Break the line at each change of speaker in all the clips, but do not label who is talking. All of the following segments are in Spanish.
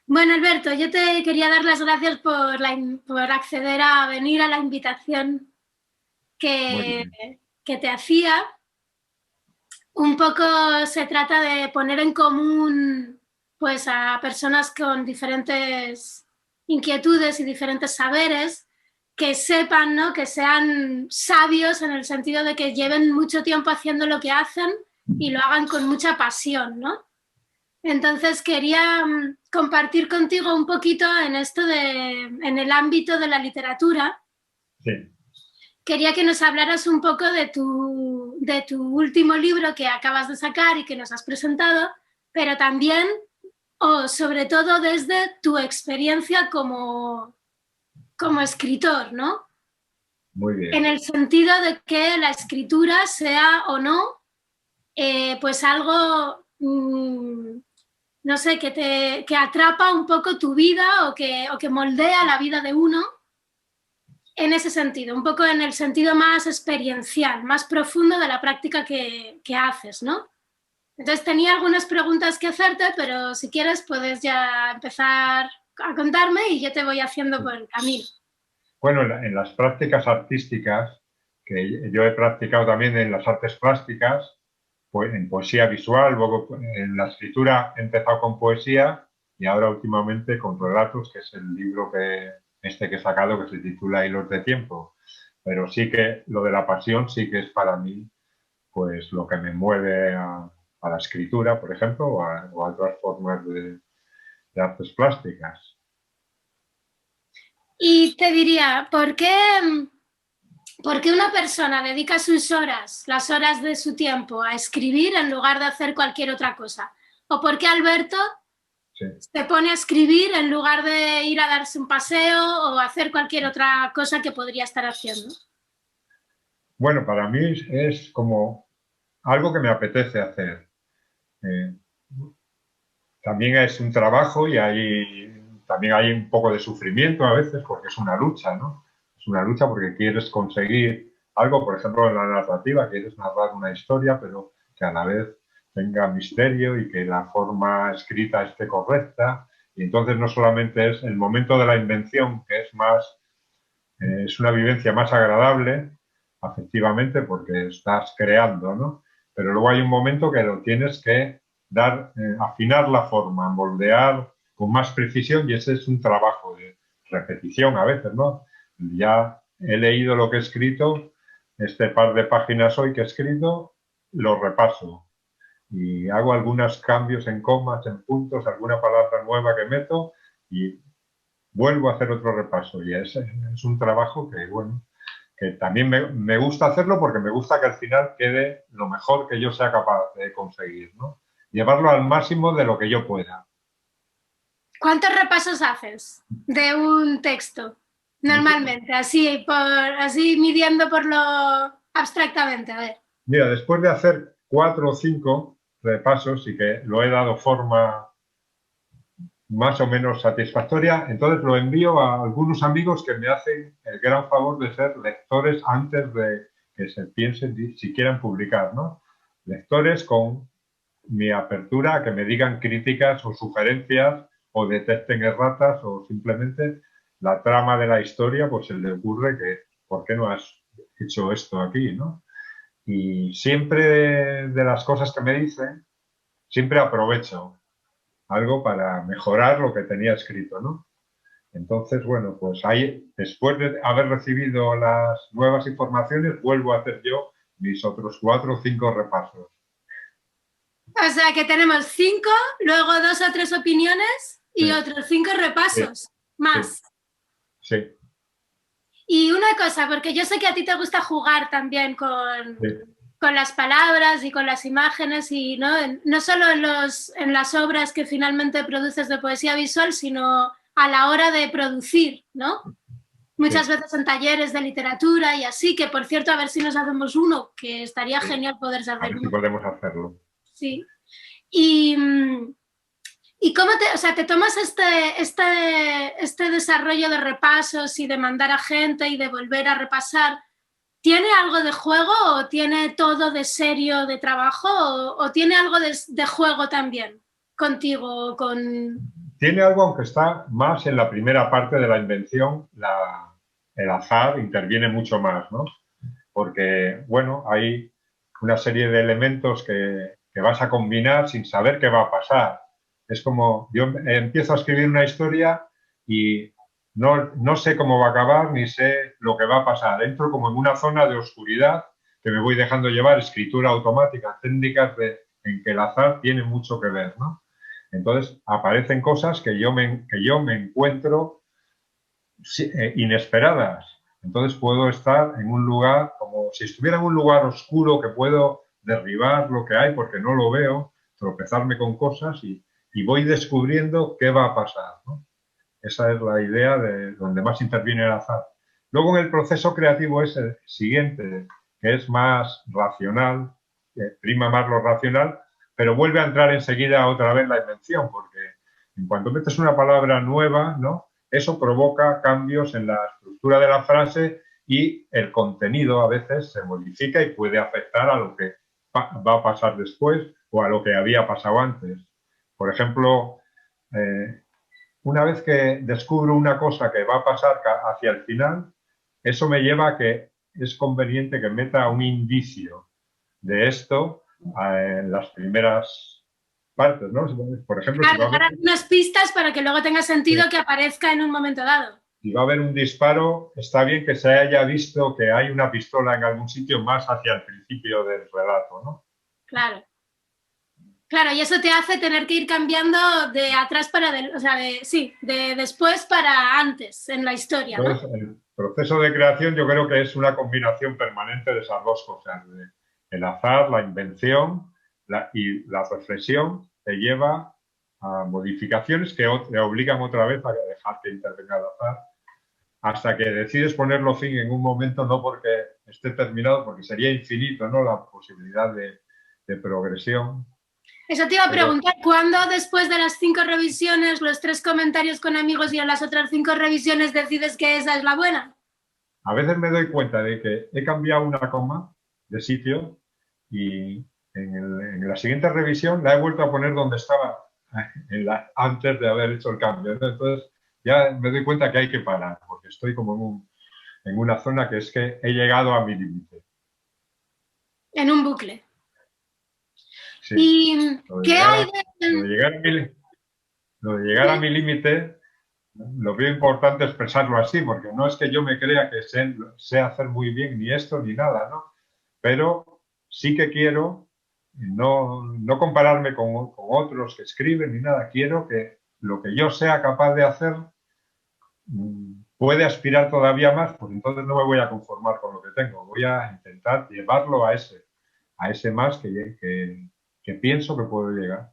Bueno, Alberto, yo te quería dar las gracias por acceder a venir a la invitación
Muy
que,
bien.
que te hacía. Un poco se trata de poner en común pues, a personas con diferentes inquietudes y diferentes saberes que sepan, ¿no? Que sean sabios en el sentido de que lleven mucho tiempo haciendo lo que hacen y lo hagan con mucha pasión, ¿no? Entonces quería compartir contigo un poquito en el ámbito de la literatura.
Sí.
Quería que nos hablaras un poco de tu último libro que acabas de sacar y que nos has presentado, pero también, o sobre todo, desde tu experiencia como escritor, ¿no?
Muy
En
bien.
el sentido de que la escritura sea o no, pues algo no sé, que atrapa un poco tu vida o que moldea la vida de uno en ese sentido, un poco en el sentido más experiencial, más profundo de la práctica que haces, ¿no? Entonces tenía algunas preguntas que hacerte, pero si quieres puedes ya empezar a contarme y yo te voy haciendo por el camino.
Bueno, en las prácticas artísticas, que yo he practicado también en las artes plásticas, pues en poesía visual, luego en la escritura he empezado con poesía y ahora últimamente con relatos, que es el libro que he sacado que se titula Hilos de tiempo. Pero sí que lo de la pasión sí que es para mí pues lo que me mueve a la escritura, por ejemplo, o a otras formas de artes plásticas.
Y te diría, ¿por qué una persona dedica sus horas, las horas de su tiempo, a escribir en lugar de hacer cualquier otra cosa? ¿O por qué Alberto
Sí.
se pone a escribir en lugar de ir a darse un paseo o hacer cualquier otra cosa que podría estar haciendo?
Bueno, para mí es como algo que me apetece hacer. Eh, También es un trabajo y también hay un poco de sufrimiento a veces porque es una lucha, ¿no? Es una lucha porque quieres conseguir algo, por ejemplo, en la narrativa, quieres narrar una historia, pero que a la vez tenga misterio y que la forma escrita esté correcta. Y entonces no solamente es el momento de la invención, que es más, es una vivencia más agradable, afectivamente, porque estás creando, ¿no? Pero luego hay un momento que lo tienes que afinar la forma, moldear con más precisión y ese es un trabajo de repetición a veces, ¿no? Ya he leído lo que he escrito, este par de páginas hoy que he escrito, lo repaso y hago algunos cambios en comas, en puntos, alguna palabra nueva que meto y vuelvo a hacer otro repaso. Y es un trabajo que, bueno, que también me gusta hacerlo porque me gusta que al final quede lo mejor que yo sea capaz de conseguir, ¿no? Llevarlo al máximo de lo que yo pueda.
¿Cuántos repasos haces de un texto normalmente? Así midiendo por lo abstractamente, a ver.
Mira, después de hacer 4 o 5 repasos y que lo he dado forma más o menos satisfactoria, entonces lo envío a algunos amigos que me hacen el gran favor de ser lectores antes de que se piensen si quieren publicar, ¿no? Lectores con mi apertura a que me digan críticas o sugerencias o detecten erratas o simplemente la trama de la historia, pues se le ocurre que, ¿por qué no has hecho esto aquí, no? Y siempre de las cosas que me dicen, siempre aprovecho algo para mejorar lo que tenía escrito, ¿no? Entonces, bueno, pues ahí, después de haber recibido las nuevas informaciones, vuelvo a hacer yo mis otros 4 o 5 repasos.
O sea que tenemos 5, luego 2 o 3 opiniones
Sí,
y otros 5 repasos
sí,
más.
sí,
Y una cosa, porque yo sé que a ti te gusta jugar también
sí,
con las palabras y con las imágenes y no solo en las obras que finalmente produces de poesía visual, sino a la hora de producir, ¿no? Muchas
sí,
veces en talleres de literatura y así, que por cierto, a ver si nos hacemos uno, que estaría
sí.
genial poderse
A
hacer
ver si
uno.
podemos hacerlo.
Sí. Y, ¿Y cómo o sea, te tomas este desarrollo de repasos y de mandar a gente y de volver a repasar? ¿Tiene algo de juego o tiene todo de serio de trabajo o tiene algo de juego también contigo?
tiene algo, aunque está más en la primera parte de la invención, el azar interviene mucho más, ¿no? Porque, bueno, hay una serie de elementos que vas a combinar sin saber qué va a pasar. Es como, yo empiezo a escribir una historia y no sé cómo va a acabar ni sé lo que va a pasar. Entro como en una zona de oscuridad que me voy dejando llevar, escritura automática, técnicas en que el azar tiene mucho que ver, ¿no? Entonces aparecen cosas que yo me encuentro inesperadas. Entonces puedo estar en un lugar, como si estuviera en un lugar oscuro que puedo derribar lo que hay porque no lo veo, tropezarme con cosas y voy descubriendo qué va a pasar, ¿no? Esa es la idea de donde más interviene el azar. Luego en el proceso creativo es el siguiente, que es más racional, prima más lo racional, pero vuelve a entrar enseguida otra vez la invención, porque en cuanto metes una palabra nueva, ¿no? Eso provoca cambios en la estructura de la frase y el contenido a veces se modifica y puede afectar a lo que va a pasar después o a lo que había pasado antes. Por ejemplo, una vez que descubro una cosa que va a pasar hacia el final, eso me lleva a que es conveniente que meta un indicio de esto en las primeras partes, ¿no? Por ejemplo,
claro, dar algunas pistas para que luego tenga sentido que aparezca en un momento dado.
Si va a haber un disparo, está bien que se haya visto que hay una pistola en algún sitio más hacia el principio del relato, ¿no?
Claro. Claro, y eso te hace tener que ir cambiando de atrás para o sea, de después para antes en la historia, ¿no?
Entonces, el proceso de creación yo creo que es una combinación permanente de esas dos cosas. El azar, la invención y la reflexión te lleva a modificaciones que te obligan otra vez a dejar que intervenga el azar hasta que decides ponerlo fin en un momento, no porque esté terminado, porque sería infinito, ¿no? La posibilidad de progresión.
Eso te iba a preguntar, ¿cuándo después de las 5 revisiones, los 3 comentarios con amigos y en las otras 5 revisiones decides que esa es la buena?
A veces me doy cuenta de que he cambiado una coma de sitio y en la siguiente revisión la he vuelto a poner donde estaba antes de haber hecho el cambio. Entonces ya me doy cuenta que hay que parar, porque estoy como en una zona que es que he llegado a mi límite.
En un bucle.
Sí.
¿Y qué hay de...?
Lo de llegar a mi límite, lo veo importante expresarlo así, porque no es que yo me crea que sé hacer muy bien ni esto ni nada, ¿no? Pero sí que quiero no compararme con otros que escriben ni nada. Quiero que lo que yo sea capaz de hacer puede aspirar todavía más, pues entonces no me voy a conformar con lo que tengo. Voy a intentar llevarlo a ese más que pienso que puedo llegar.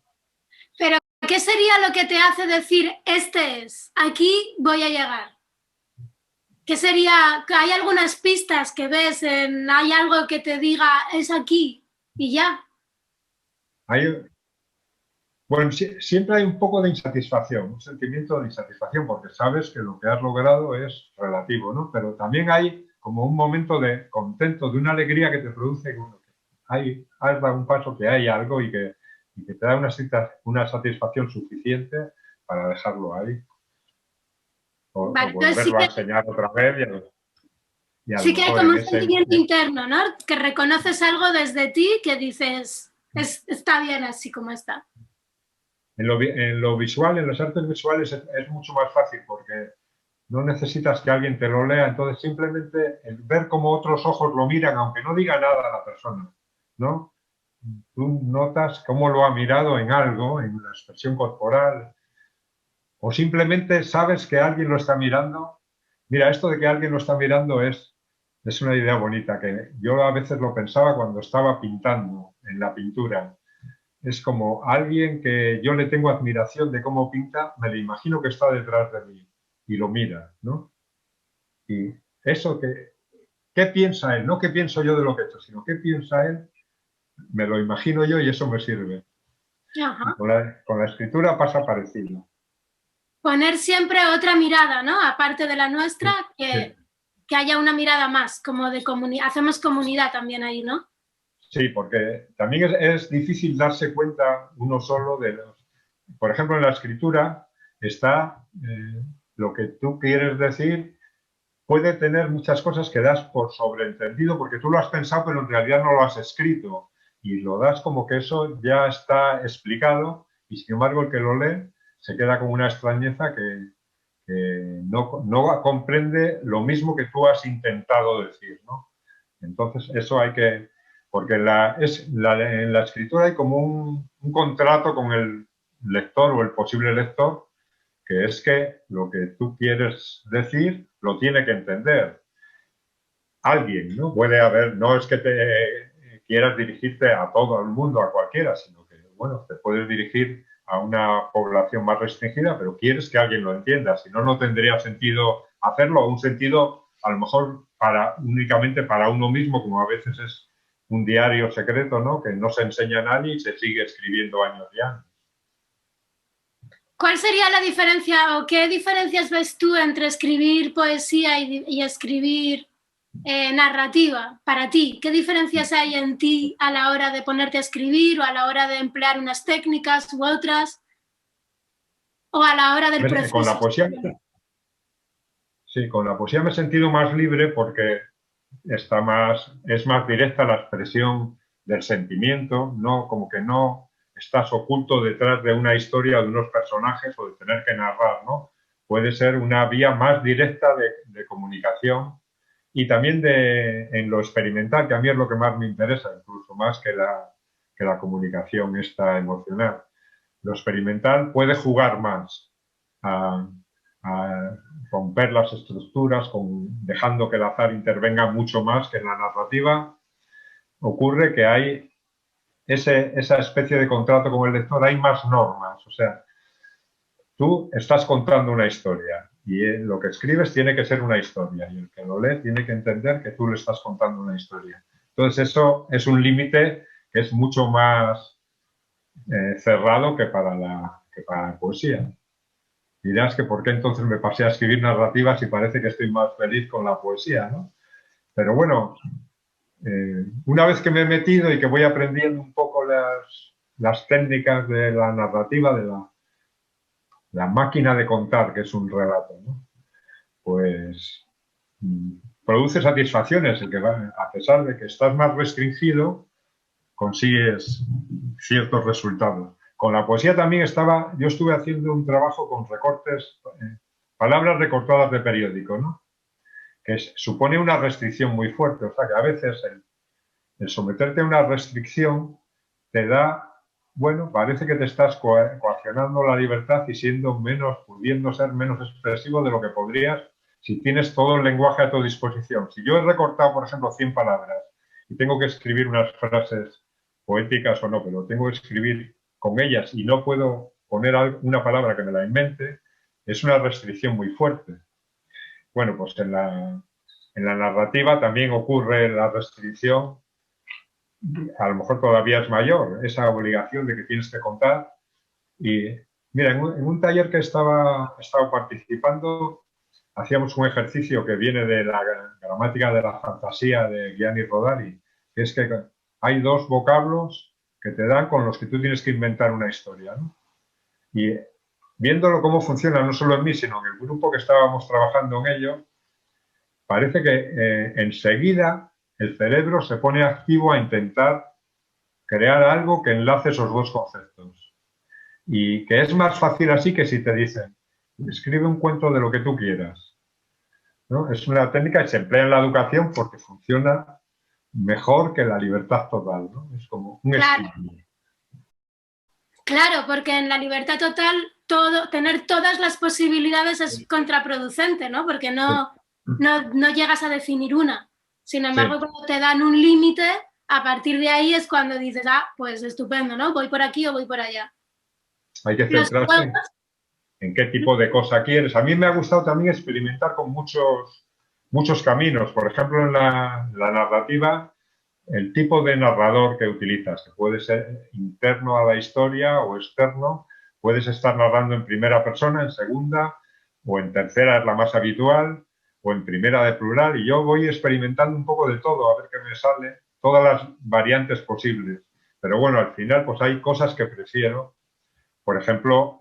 Pero, ¿qué sería lo que te hace decir, aquí voy a llegar? ¿Qué sería? ¿Hay algunas pistas que ves? ¿Hay algo que te diga, es aquí y ya?
Bueno, siempre hay un poco de insatisfacción, un sentimiento de insatisfacción, porque sabes que lo que has logrado es relativo, ¿no? Pero también hay como un momento de contento, de una alegría que te produce has dado un paso, que hay algo y que te da una satisfacción suficiente para dejarlo ahí. O volverlo a enseñar otra vez.
Sí que hay como un sentimiento interno, ¿no? Que reconoces algo desde ti que dices, está bien así como está.
En lo visual, en las artes visuales es mucho más fácil porque no necesitas que alguien te lo lea, entonces simplemente el ver cómo otros ojos lo miran, aunque no diga nada a la persona, ¿no? Tú notas cómo lo ha mirado en algo, en la expresión corporal, o simplemente sabes que alguien lo está mirando. Mira, esto de que alguien lo está mirando es una idea bonita, que yo a veces lo pensaba cuando estaba pintando en la pintura. Es como alguien que yo le tengo admiración de cómo pinta, me lo imagino que está detrás de mí y lo mira, ¿no? Y eso ¿qué piensa él? No qué pienso yo de lo que he hecho, sino qué piensa él, me lo imagino yo y eso me sirve. Con la escritura pasa parecido.
Poner siempre otra mirada, ¿no? Aparte de la nuestra, que haya una mirada más, como de comunidad. Hacemos comunidad también ahí, ¿no?
Sí, porque también es difícil darse cuenta uno solo de los... Por ejemplo, en la escritura está lo que tú quieres decir puede tener muchas cosas que das por sobreentendido porque tú lo has pensado pero en realidad no lo has escrito y lo das como que eso ya está explicado y sin embargo el que lo lee se queda con una extrañeza que no comprende lo mismo que tú has intentado decir, ¿no? Entonces eso hay que... Porque en la escritura hay como un contrato con el lector o el posible lector que es que lo que tú quieres decir lo tiene que entender alguien, ¿no? Puede haber, no es que te quieras dirigirte a todo el mundo, a cualquiera, sino que, bueno, te puedes dirigir a una población más restringida, pero quieres que alguien lo entienda, si no, no tendría sentido hacerlo, un sentido a lo mejor únicamente para uno mismo, como a veces es un diario secreto, ¿no? Que no se enseña a nadie y se sigue escribiendo años ya.
¿Cuál sería la diferencia o qué diferencias ves tú entre escribir poesía y escribir narrativa para ti? ¿Qué diferencias hay en ti a la hora de ponerte a escribir o a la hora de emplear unas técnicas u otras? ¿O a la hora del proceso?
Con la poesía, sí, con la poesía me he sentido más libre porque es más directa la expresión del sentimiento, no, como que no estás oculto detrás de una historia o de unos personajes o de tener que narrar, ¿no? Puede ser una vía más directa de comunicación y también en lo experimental, que a mí es lo que más me interesa, incluso más que la comunicación esta emocional. Lo experimental puede jugar más a romper las estructuras, dejando que el azar intervenga mucho más que en la narrativa. Ocurre que hay esa especie de contrato con el lector, hay más normas. O sea, tú estás contando una historia y lo que escribes tiene que ser una historia y el que lo lee tiene que entender que tú le estás contando una historia. Entonces eso es un límite que es mucho más cerrado que para la poesía. Dirás que por qué entonces me pasé a escribir narrativas y parece que estoy más feliz con la poesía, ¿no? Pero bueno, una vez que me he metido y que voy aprendiendo un poco las técnicas de la narrativa, de la máquina de contar, que es un relato, ¿no? Pues produce satisfacciones, el que a pesar de que estás más restringido, consigues ciertos resultados. Con la poesía también yo estuve haciendo un trabajo con recortes, palabras recortadas de periódico, ¿no? Que supone una restricción muy fuerte. O sea, que a veces el someterte a una restricción te da, bueno, parece que te estás coaccionando la libertad y pudiendo ser menos expresivo de lo que podrías si tienes todo el lenguaje a tu disposición. Si yo he recortado, por ejemplo, 100 palabras y tengo que escribir unas frases poéticas o no, pero tengo que escribir con ellas y no puedo poner una palabra que me la invente, es una restricción muy fuerte. Bueno, pues en la narrativa también ocurre la restricción, a lo mejor todavía es mayor, esa obligación de que tienes que contar. Y mira, en un taller que he estado participando, hacíamos un ejercicio que viene de la gramática de la fantasía de Gianni Rodari, que es que hay dos vocablos que te dan con los que tú tienes que inventar una historia, ¿no? Y viéndolo cómo funciona, no solo en mí, sino en el grupo que estábamos trabajando en ello, parece que enseguida el cerebro se pone activo a intentar crear algo que enlace esos dos conceptos. Y que es más fácil así que si te dicen, escribe un cuento de lo que tú quieras, ¿no? Es una técnica que se emplea en la educación porque funciona mejor que la libertad total, ¿no? Es como un estímulo.
Claro, porque en la libertad total tener todas las posibilidades es contraproducente, ¿no? Porque no llegas a definir una. Sin embargo, cuando te dan un límite, a partir de ahí es cuando dices, pues estupendo, ¿no? Voy por aquí o voy por allá.
Hay que centrarse en qué tipo de cosa quieres. A mí me ha gustado también experimentar con muchos caminos. Por ejemplo, en la narrativa, el tipo de narrador que utilizas, que puede ser interno a la historia o externo, puedes estar narrando en primera persona, en segunda, o en tercera es la más habitual, o en primera de plural, y yo voy experimentando un poco de todo, a ver qué me sale, todas las variantes posibles. Pero bueno, al final pues hay cosas que prefiero. Por ejemplo,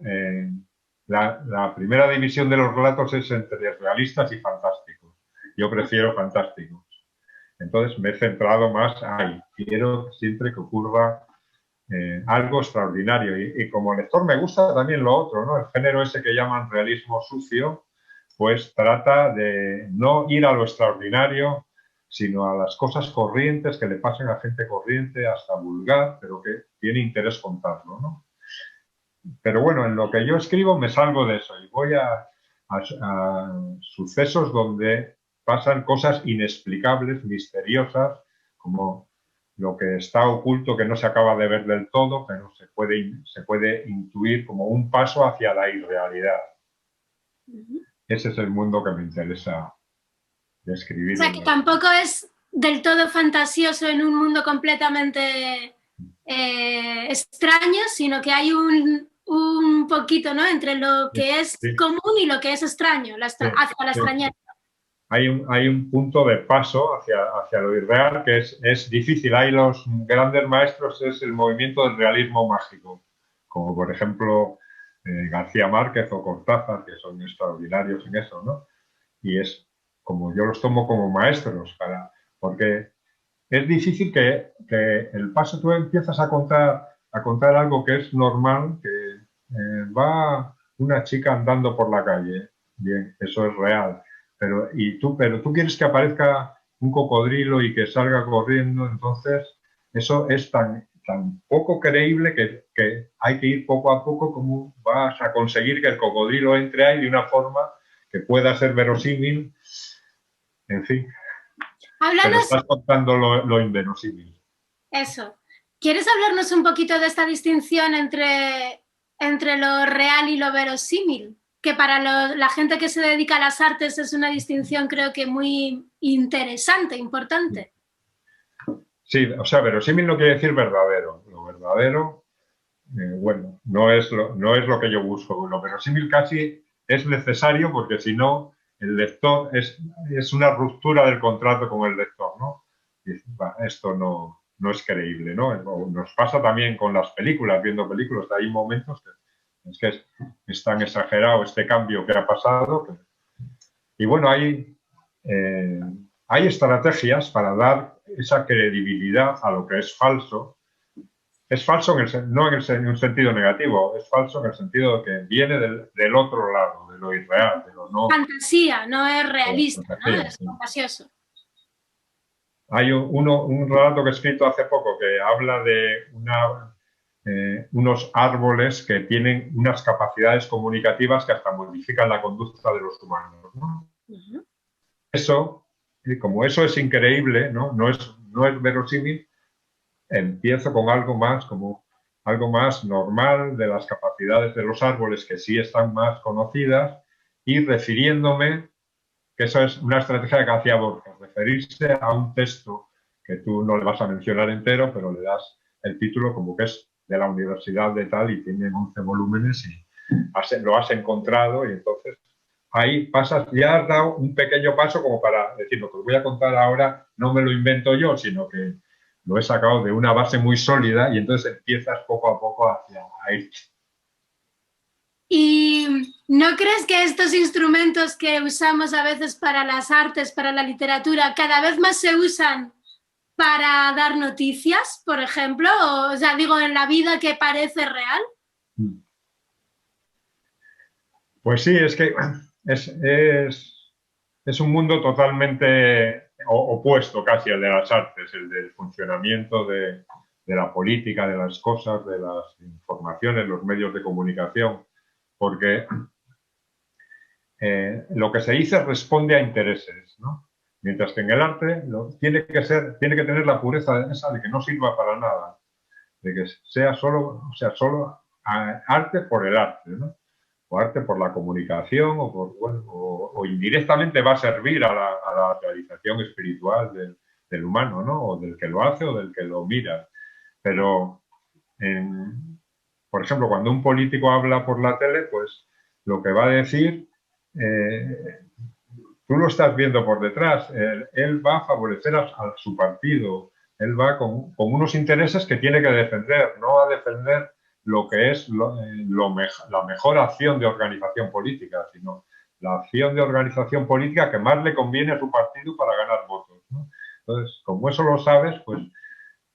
la primera división de los relatos es entre realistas y fantásticos. Yo prefiero fantásticos. Entonces me he centrado más ahí. Quiero siempre que ocurra algo extraordinario. Y como lector me gusta también lo otro, ¿no? El género ese que llaman realismo sucio, pues trata de no ir a lo extraordinario, sino a las cosas corrientes que le pasen a gente corriente, hasta vulgar, pero que tiene interés contarlo, ¿no? Pero bueno, en lo que yo escribo me salgo de eso y voy a sucesos donde pasan cosas inexplicables, misteriosas, como lo que está oculto, que no se acaba de ver del todo, pero se puede intuir como un paso hacia la irrealidad. Ese es el mundo que me interesa describir.
O sea, que tampoco es del todo fantasioso en un mundo completamente extraño, sino que hay un poquito, ¿no?, entre lo que es común y lo que es extraño, hacia la extrañeza.
Hay un punto de paso hacia lo irreal que es difícil. Hay los grandes maestros, es el movimiento del realismo mágico, como por ejemplo García Márquez o Cortázar, que son extraordinarios en eso, ¿no? Y es como yo los tomo como maestros, porque es difícil que el paso, tú empiezas a contar algo que es normal, que va una chica andando por la calle, bien, eso es real, pero tú quieres que aparezca un cocodrilo y que salga corriendo, entonces eso es tan poco creíble que hay que ir poco a poco como vas a conseguir que el cocodrilo entre ahí de una forma que pueda ser verosímil, en fin. Pero estás contando lo inverosímil.
Eso. ¿Quieres hablarnos un poquito de esta distinción entre lo real y lo verosímil? Que para la gente que se dedica a las artes es una distinción, creo que muy interesante, importante.
Sí, o sea, verosímil no quiere decir verdadero. Lo verdadero, bueno, no es lo que yo busco. Lo verosímil casi es necesario porque si no, el lector es una ruptura del contrato con el lector, ¿no? Y, esto no es creíble, ¿no? Nos pasa también con las películas, viendo películas, hay momentos que es tan exagerado este cambio que ha pasado. Y bueno, hay estrategias para dar esa credibilidad a lo que es falso. Es falso no en un sentido negativo, es falso en el sentido de que viene del otro lado, de lo irreal, de lo no...
Fantasía, no es realista, ¿no? Es fantasioso.
Hay un relato que he escrito hace poco que habla de unos árboles que tienen unas capacidades comunicativas que hasta modifican la conducta de los humanos, ¿no? Eso, como eso es increíble, ¿no? No es verosímil, empiezo con algo más normal de las capacidades de los árboles que sí están más conocidas y refiriéndome, que eso es una estrategia que hacía Borges, referirse a un texto que tú no le vas a mencionar entero, pero le das el título como que es de la universidad de tal y tiene 11 volúmenes y lo has encontrado y entonces ahí ya has dado un pequeño paso como para decir, lo que os voy a contar ahora no me lo invento yo, sino que lo he sacado de una base muy sólida y entonces empiezas poco a poco hacia ahí.
¿Y no crees que estos instrumentos que usamos a veces para las artes, para la literatura, cada vez más se usan para dar noticias, por ejemplo? O sea, digo, en la vida que parece real.
Pues sí, es que es un mundo totalmente opuesto casi al de las artes, el del funcionamiento de la política, de las cosas, de las informaciones, los medios de comunicación, porque lo que se dice responde a intereses, ¿no? Mientras que en el arte tiene que tener la pureza esa de que no sirva para nada, de que sea solo arte por el arte, ¿no? O arte por la comunicación o indirectamente va a servir a la realización espiritual del humano, ¿no? O del que lo hace o del que lo mira. Pero, por ejemplo, cuando un político habla por la tele, pues lo que va a decir, tú lo estás viendo por detrás, él va a favorecer a su partido, él va con unos intereses que tiene que defender, no va a defender lo que es la mejor acción de organización política, sino la acción de organización política que más le conviene a su partido para ganar votos, ¿no? Entonces, como eso lo sabes, pues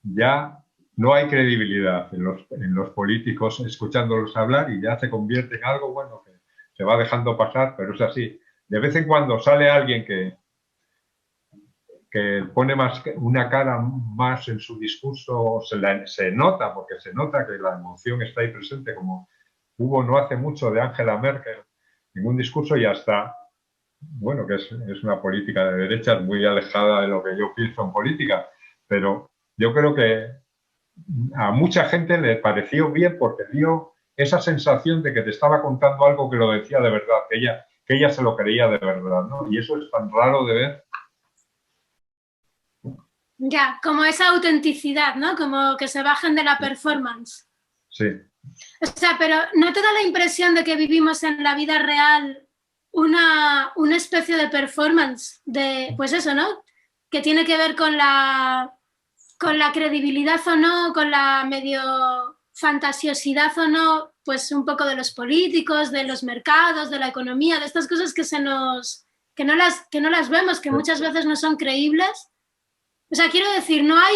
ya no hay credibilidad en los políticos escuchándolos hablar y ya se convierte en algo, bueno, que se va dejando pasar, pero es así. De vez en cuando sale alguien que pone más una cara más en su discurso, se nota, porque se nota que la emoción está ahí presente, como hubo no hace mucho de Angela Merkel en un discurso y hasta, bueno, que es una política de derechas muy alejada de lo que yo pienso en política, pero yo creo que a mucha gente le pareció bien porque dio esa sensación de que te estaba contando algo que lo decía de verdad, que ella se lo creía de verdad, ¿no? Y eso es tan raro de ver.
Ya, como esa autenticidad, ¿no? Como que se bajen de la performance.
Sí.
O sea, pero ¿no te da la impresión de que vivimos en la vida real una especie de performance de, pues eso, ¿no? Que tiene que ver con la credibilidad o no, con la medio fantasiosidad o no, pues un poco de los políticos, de los mercados, de la economía, de estas cosas que que no las vemos, que muchas veces no son creíbles. O sea, quiero decir, no hay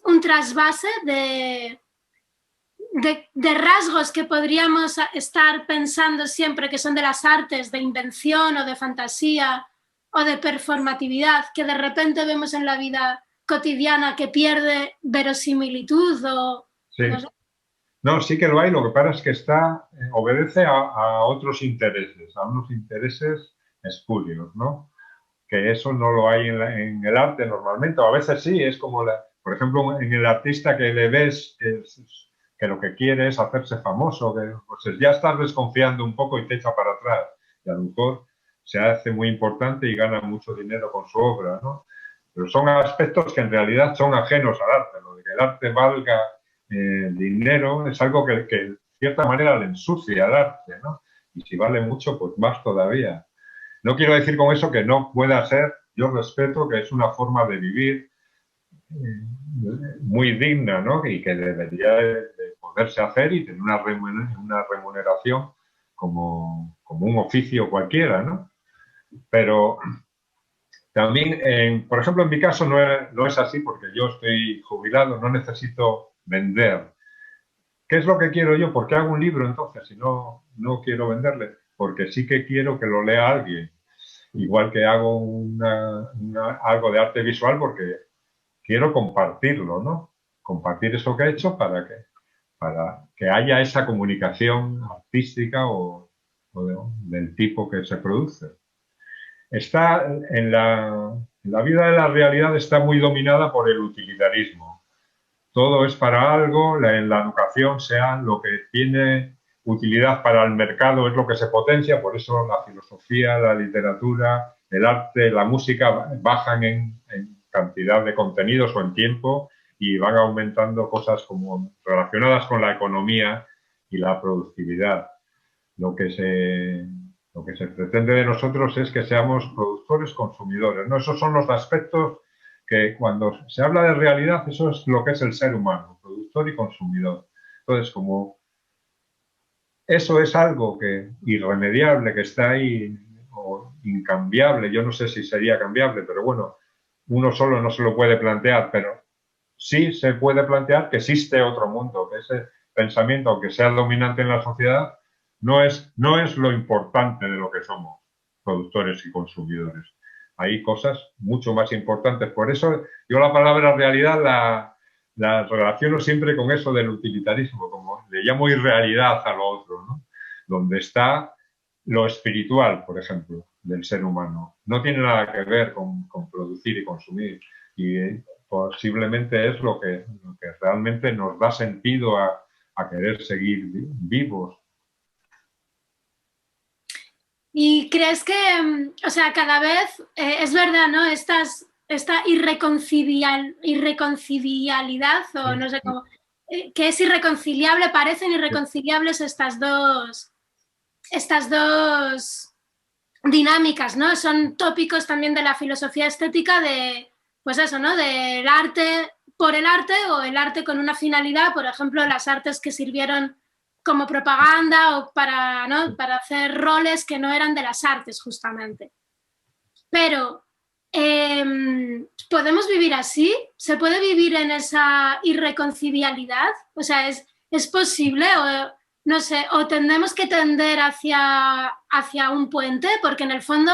un trasvase de rasgos que podríamos estar pensando siempre que son de las artes, de invención o de fantasía o de performatividad, que de repente vemos en la vida cotidiana que pierde verosimilitud o...
Sí.
No sé.
No, sí que lo hay, lo que pasa es que obedece a otros intereses, a unos intereses espurios, ¿no? Que eso no lo hay en el arte normalmente, o a veces sí, es como, por ejemplo, en el artista que le ves que lo que quiere es hacerse famoso, que pues ya estás desconfiando un poco y te echa para atrás, y a lo mejor se hace muy importante y gana mucho dinero con su obra, ¿no? Pero son aspectos que en realidad son ajenos al arte, lo de que el arte valga dinero es algo que de cierta manera le ensucia al arte, ¿no? Y si vale mucho, pues más todavía. No quiero decir con eso que no pueda ser, yo respeto que es una forma de vivir muy digna, ¿no? Y que debería de poderse hacer y tener una remuneración como un oficio cualquiera, ¿no? Pero también, por ejemplo, en mi caso no es así porque yo estoy jubilado, no necesito vender. ¿Qué es lo que quiero yo? ¿Por qué hago un libro entonces si no quiero venderle? Porque sí que quiero que lo lea alguien. Igual que hago algo de arte visual porque quiero compartirlo, ¿no? Compartir eso que he hecho para que haya esa comunicación artística del tipo que se produce. Está en la vida de la realidad está muy dominada por el utilitarismo. Todo es para algo, en la educación sea lo que tiene utilidad para el mercado es lo que se potencia, por eso la filosofía, la literatura, el arte, la música bajan en cantidad de contenidos o en tiempo y van aumentando cosas como relacionadas con la economía y la productividad. Lo que se pretende de nosotros es que seamos productores consumidores, ¿no? Esos son los aspectos que cuando se habla de realidad, eso es lo que es el ser humano, productor y consumidor. Entonces, como eso es algo irremediable, que está ahí, o incambiable, yo no sé si sería cambiable, pero bueno, uno solo no se lo puede plantear, pero sí se puede plantear que existe otro mundo, que ese pensamiento, aunque sea dominante en la sociedad, no es lo importante de lo que somos, productores y consumidores. Hay cosas mucho más importantes. Por eso yo la palabra realidad la relaciono siempre con eso del utilitarismo, como le llamo irrealidad a lo otro, ¿no? Donde está lo espiritual, por ejemplo, del ser humano. No tiene nada que ver con producir y consumir. Y posiblemente es lo que realmente nos da sentido a querer seguir vivos.
¿Y crees que, o sea, cada vez es verdad, ¿no? Esta irreconciliabilidad, o no sé cómo, que es irreconciliable, parecen irreconciliables estas dos dinámicas, ¿no? Son tópicos también de la filosofía estética de, pues eso, ¿no? Del arte por el arte o el arte con una finalidad, por ejemplo, las artes que sirvieron como propaganda o para, ¿no?, para hacer roles que no eran de las artes, justamente. Pero, ¿podemos vivir así? ¿Se puede vivir en esa irreconciliabilidad? O sea, ¿es posible? O, no sé, o tendremos que tender hacia un puente, porque en el fondo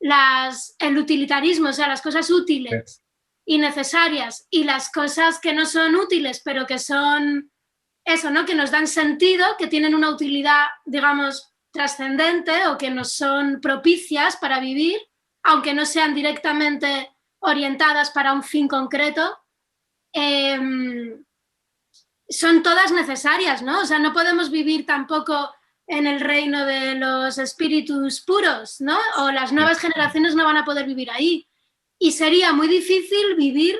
el utilitarismo, o sea, las cosas útiles y necesarias y las cosas que no son útiles, pero que son eso, ¿no?, que nos dan sentido, que tienen una utilidad, digamos, trascendente o que nos son propicias para vivir, aunque no sean directamente orientadas para un fin concreto, son todas necesarias, ¿no? O sea, no podemos vivir tampoco en el reino de los espíritus puros, ¿no? O las nuevas generaciones no van a poder vivir ahí. Y sería muy difícil vivir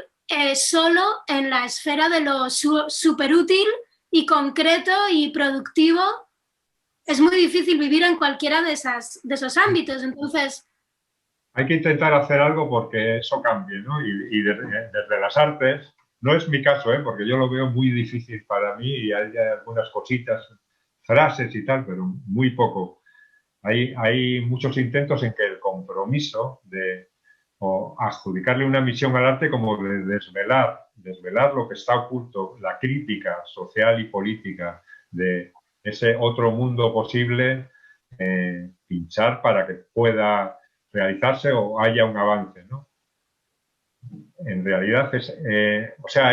solo en la esfera de lo superútil y concreto y productivo. Es muy difícil vivir en cualquiera de esos ámbitos. Entonces,
hay que intentar hacer algo porque eso cambie, ¿no? Y desde las artes, no es mi caso, porque yo lo veo muy difícil para mí y hay algunas cositas, frases y tal, pero muy poco. Hay muchos intentos en que el compromiso de o adjudicarle una misión al arte como de desvelar lo que está oculto, la crítica social y política de ese otro mundo posible, pinchar para que pueda realizarse o haya un avance, ¿no? En realidad, o sea,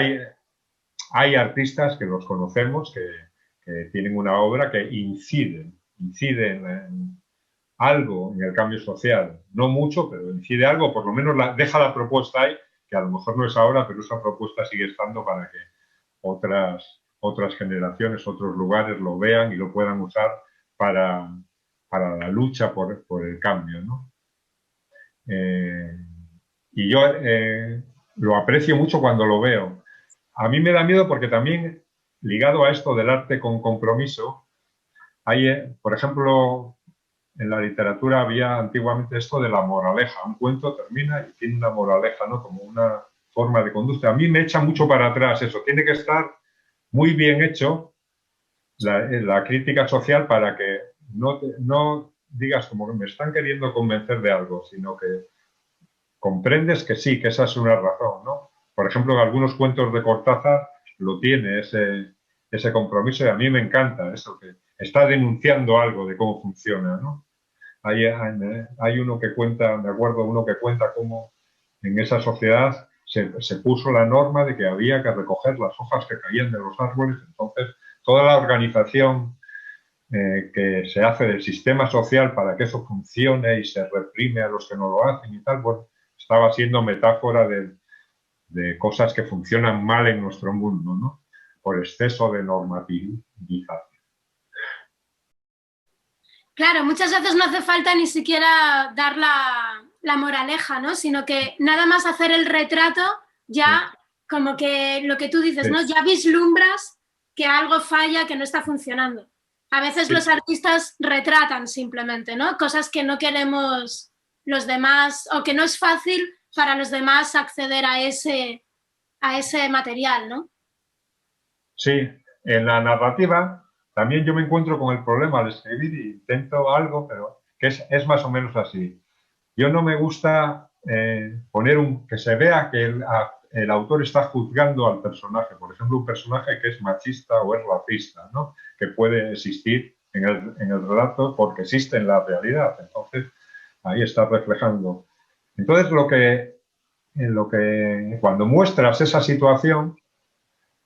hay artistas que los conocemos que tienen una obra que inciden en algo en el cambio social. No mucho, pero incide algo, por lo menos deja la propuesta ahí, que a lo mejor no es ahora, pero esa propuesta sigue estando para que otras generaciones, otros lugares lo vean y lo puedan usar para la lucha por el cambio, ¿no? Y yo lo aprecio mucho cuando lo veo. A mí me da miedo porque también, ligado a esto del arte con compromiso, hay, por ejemplo, en la literatura había antiguamente esto de la moraleja. Un cuento termina y tiene una moraleja, ¿no? Como una forma de conducta. A mí me echa mucho para atrás eso. Tiene que estar muy bien hecho la crítica social para que no digas como que me están queriendo convencer de algo, sino que comprendes que sí, que esa es una razón, ¿no? Por ejemplo, en algunos cuentos de Cortázar lo tiene ese compromiso y a mí me encanta eso, que está denunciando algo de cómo funciona, ¿no? Hay uno que cuenta, me acuerdo uno que cuenta cómo en esa sociedad se puso la norma de que había que recoger las hojas que caían de los árboles. Entonces, toda la organización que se hace del sistema social para que eso funcione y se reprime a los que no lo hacen y tal, pues estaba siendo metáfora de cosas que funcionan mal en nuestro mundo, ¿no? Por exceso de normativización.
Claro, muchas veces no hace falta ni siquiera dar la moraleja, ¿no? Sino que nada más hacer el retrato, ya como que lo que tú dices, ¿no? Ya vislumbras que algo falla, que no está funcionando. A veces los artistas retratan simplemente, ¿no? Cosas que no queremos los demás o que no es fácil para los demás acceder a ese material, ¿no?
Sí, en la narrativa también yo me encuentro con el problema de escribir y intento algo, pero que es más o menos así. Yo no me gusta que se vea que el autor está juzgando al personaje. Por ejemplo, un personaje que es machista o es racista, ¿no? Que puede existir en el relato porque existe en la realidad. Entonces, ahí está reflejando. Entonces, cuando muestras esa situación,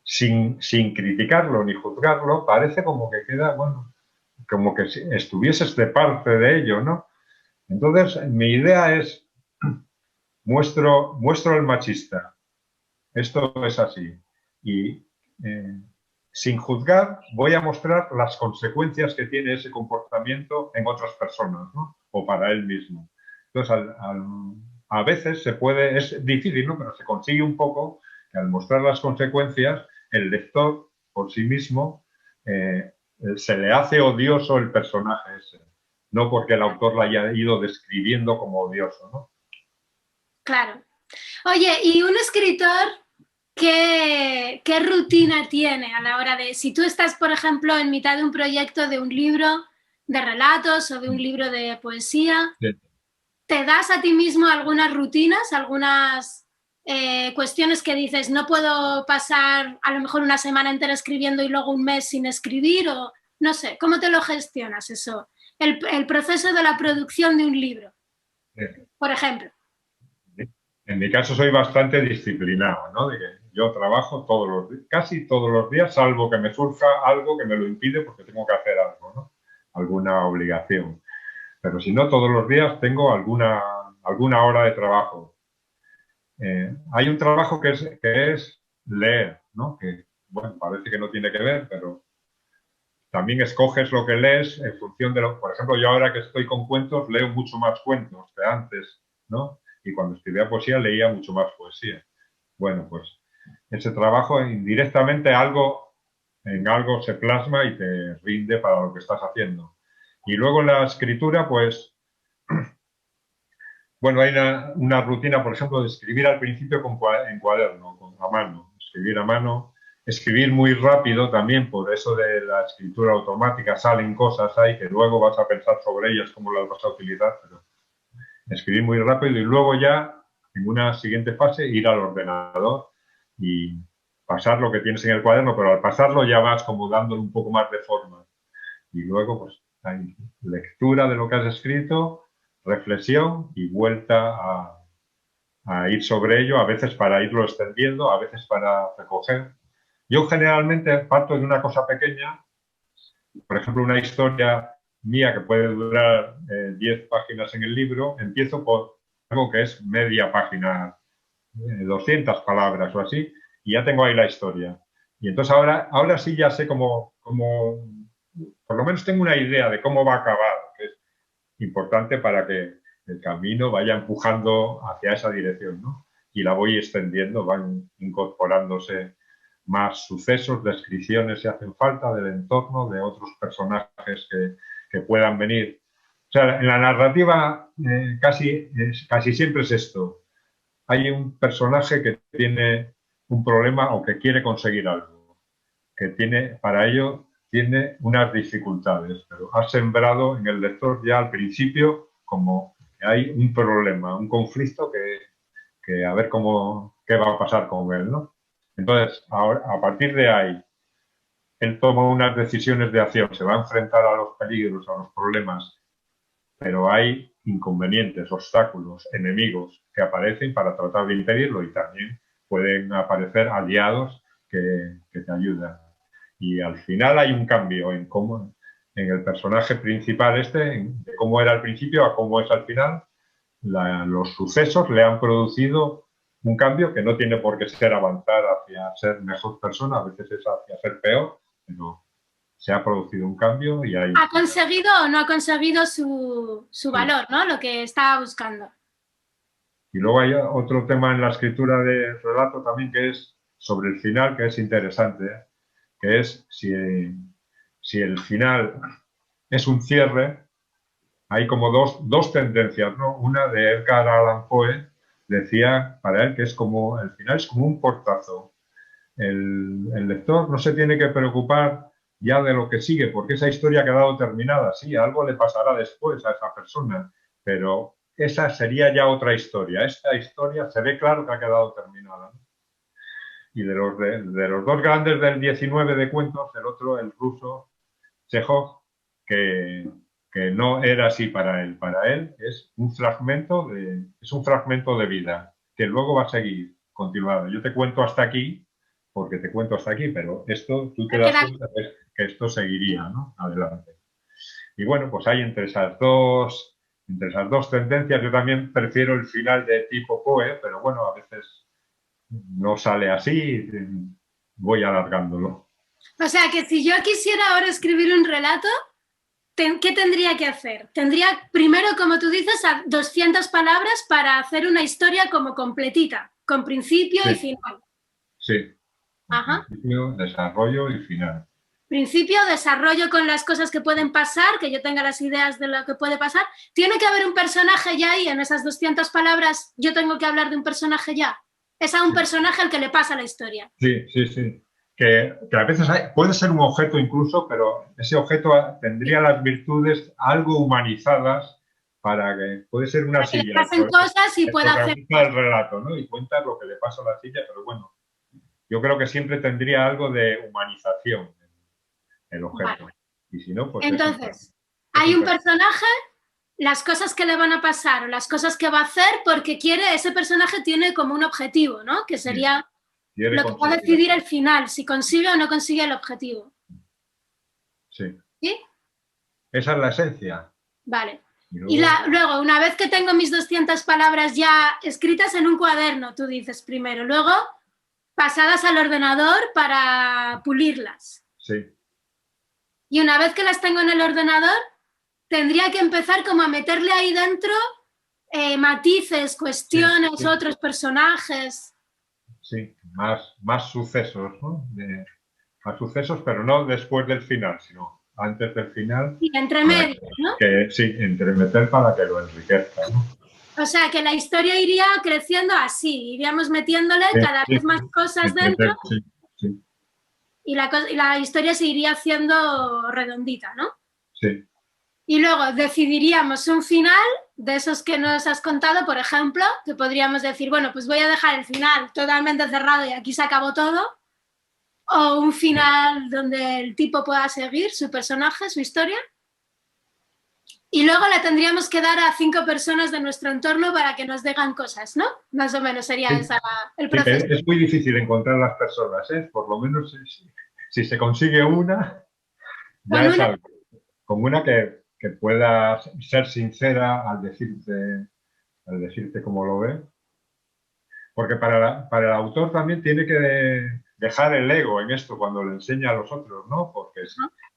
sin criticarlo ni juzgarlo, parece como que queda, bueno, como que estuvieses de parte de ello, ¿no? Entonces, mi idea es, muestro al machista, esto es así, y sin juzgar voy a mostrar las consecuencias que tiene ese comportamiento en otras personas, ¿no? O para él mismo. Entonces, a veces es difícil, ¿no? Pero se consigue un poco que al mostrar las consecuencias, el lector por sí mismo se le hace odioso el personaje ese, no porque el autor lo haya ido describiendo como odioso, ¿no?
Claro. Oye, ¿y un escritor ¿qué rutina tiene a la hora de, si tú estás, por ejemplo, en mitad de un proyecto de un libro de relatos o de un libro de poesía,
Sí.
¿te das a ti mismo algunas rutinas, algunas cuestiones que dices, no puedo pasar a lo mejor una semana entera escribiendo y luego un mes sin escribir? O no sé, ¿cómo te lo gestionas eso? El proceso de la producción de un libro,
Sí.
por ejemplo.
En mi caso soy bastante disciplinado, ¿no? De que yo trabajo casi todos los días, salvo que me surja algo que me lo impide porque tengo que hacer algo, ¿no? Alguna obligación. Pero si no, todos los días tengo alguna hora de trabajo. Hay un trabajo que es leer, ¿no? Que, bueno, parece que no tiene que ver, pero también escoges lo que lees en función de lo... Por ejemplo, yo ahora que estoy con cuentos, leo mucho más cuentos que antes, ¿no? Y cuando escribía poesía, leía mucho más poesía. Bueno, pues ese trabajo indirectamente en algo se plasma y te rinde para lo que estás haciendo. Y luego en la escritura, pues, bueno, hay una rutina, por ejemplo, de escribir al principio en cuaderno, a mano, escribir a mano, escribir muy rápido también, por eso de la escritura automática, salen cosas ahí que luego vas a pensar sobre ellas, cómo las vas a utilizar, pero escribir muy rápido y luego ya, en una siguiente fase, ir al ordenador y pasar lo que tienes en el cuaderno, pero al pasarlo ya vas como dándole un poco más de forma. Y luego, pues, hay lectura de lo que has escrito, reflexión y vuelta a ir sobre ello, a veces para irlo extendiendo, a veces para recoger. Yo generalmente parto de una cosa pequeña, por ejemplo, una historia mía que puede durar 10 páginas en el libro, empiezo por algo que es media página, 200 palabras o así, y ya tengo ahí la historia. Y entonces ahora sí ya sé cómo, por lo menos tengo una idea de cómo va a acabar, que es importante para que el camino vaya empujando hacia esa dirección, ¿no? Y la voy extendiendo, van incorporándose más sucesos, descripciones si hacen falta del entorno, de otros personajes que puedan venir. O sea, en la narrativa casi siempre es esto. Hay un personaje que tiene un problema o que quiere conseguir algo, que para ello tiene unas dificultades, pero ha sembrado en el lector ya al principio como que hay un problema, un conflicto que a ver qué va a pasar con él, ¿no? Entonces, ahora, a partir de ahí, él toma unas decisiones de acción, se va a enfrentar a los peligros, a los problemas, pero hay inconvenientes, obstáculos, enemigos que aparecen para tratar de impedirlo y también pueden aparecer aliados que te ayudan. Y al final hay un cambio en el personaje principal de cómo era al principio a cómo es al final. Los sucesos le han producido un cambio que no tiene por qué ser avanzar hacia ser mejor persona, a veces es hacia ser peor, pero se ha producido un cambio y hay...
¿Ha conseguido o no ha conseguido su
Sí.
valor, ¿no? Lo que estaba buscando.
Y luego hay otro tema en la escritura de relato también que es sobre el final, que es interesante, ¿eh? Que es si el final es un cierre, hay como dos tendencias, ¿no? Una de Edgar Allan Poe decía para él que es como, el final es como un portazo. El lector no se tiene que preocupar ya de lo que sigue, porque esa historia ha quedado terminada. Sí, algo le pasará después a esa persona, pero esa sería ya otra historia. Esta historia se ve claro que ha quedado terminada, ¿no? Y de los dos grandes del 19 de cuentos, el otro, el ruso, Chekhov, que, que no era así para él. Para él es un fragmento de vida que luego va a seguir continuado. Yo te cuento hasta aquí, porque te cuento hasta aquí, pero esto tú te das cuenta que esto seguiría, ¿no? Adelante. Y bueno, pues hay entre esas dos tendencias, yo también prefiero el final de tipo Poe, pero bueno, a veces no sale así, voy alargándolo.
O sea, que si yo quisiera ahora escribir un relato, ¿qué tendría que hacer? Tendría primero, como tú dices, a 200 palabras para hacer una historia como completita, con principio y
Sí,
final.
sí.
Ajá.
Principio, desarrollo y final.
Principio, desarrollo con las cosas que pueden pasar, que yo tenga las ideas de lo que puede pasar. ¿Tiene que haber un personaje ya ahí en esas 200 palabras? ¿Yo tengo que hablar de un personaje ya? es a un personaje al que le pasa la historia.
Sí, sí, sí. Que a veces puede ser un objeto incluso, pero ese objeto tendría las virtudes algo humanizadas para que puede ser una
Para que le
silla.
pasen cosas y
El
pueda hacer
protagonista del relato, ¿no? Y cuenta lo que le pasa a la silla, pero bueno, yo creo que siempre tendría algo de humanización el objeto.
Vale.
Y si no, pues
Entonces,
es
hay
un
un personaje, las cosas que le van a pasar o las cosas que va a hacer porque ese personaje tiene como un objetivo, ¿no? Que sería
quiere
lo que va a
conseguir.
decidir al final, si consigue o no consigue el objetivo.
Sí.
¿Sí?
Esa es la esencia.
Vale.
Luego,
Y luego, una vez que tengo mis 200 palabras ya escritas en un cuaderno, tú dices primero, luego pasadas al ordenador para pulirlas.
sí.
Y una vez que las tengo en el ordenador, tendría que empezar como a meterle ahí dentro matices, cuestiones,
Sí.
otros personajes.
Sí, más sucesos, ¿no? Más sucesos, pero no después del final, sino antes del final.
Y entre medio, ¿no?
Sí, entremeter para que lo enriquezca, ¿no?
O sea, que la historia iría creciendo así, iríamos metiéndole cada vez más cosas dentro
Sí.
Y la historia se iría haciendo redondita, ¿no?
Sí.
Y luego decidiríamos un final de esos que nos has contado, por ejemplo, que podríamos decir, bueno, pues voy a dejar el final totalmente cerrado y aquí se acabó todo, o un final donde el tipo pueda seguir su personaje, su historia, y luego le tendríamos que dar a 5 personas de nuestro entorno para que nos digan cosas, ¿no? Más o menos sería el proceso.
Es muy difícil encontrar las personas, ¿eh? Por lo menos si se consigue una, ya es algo. Con una que pueda ser sincera al decirte cómo lo ve. Porque para el autor también tiene que dejar el ego en esto cuando le enseña a los otros, ¿no? Porque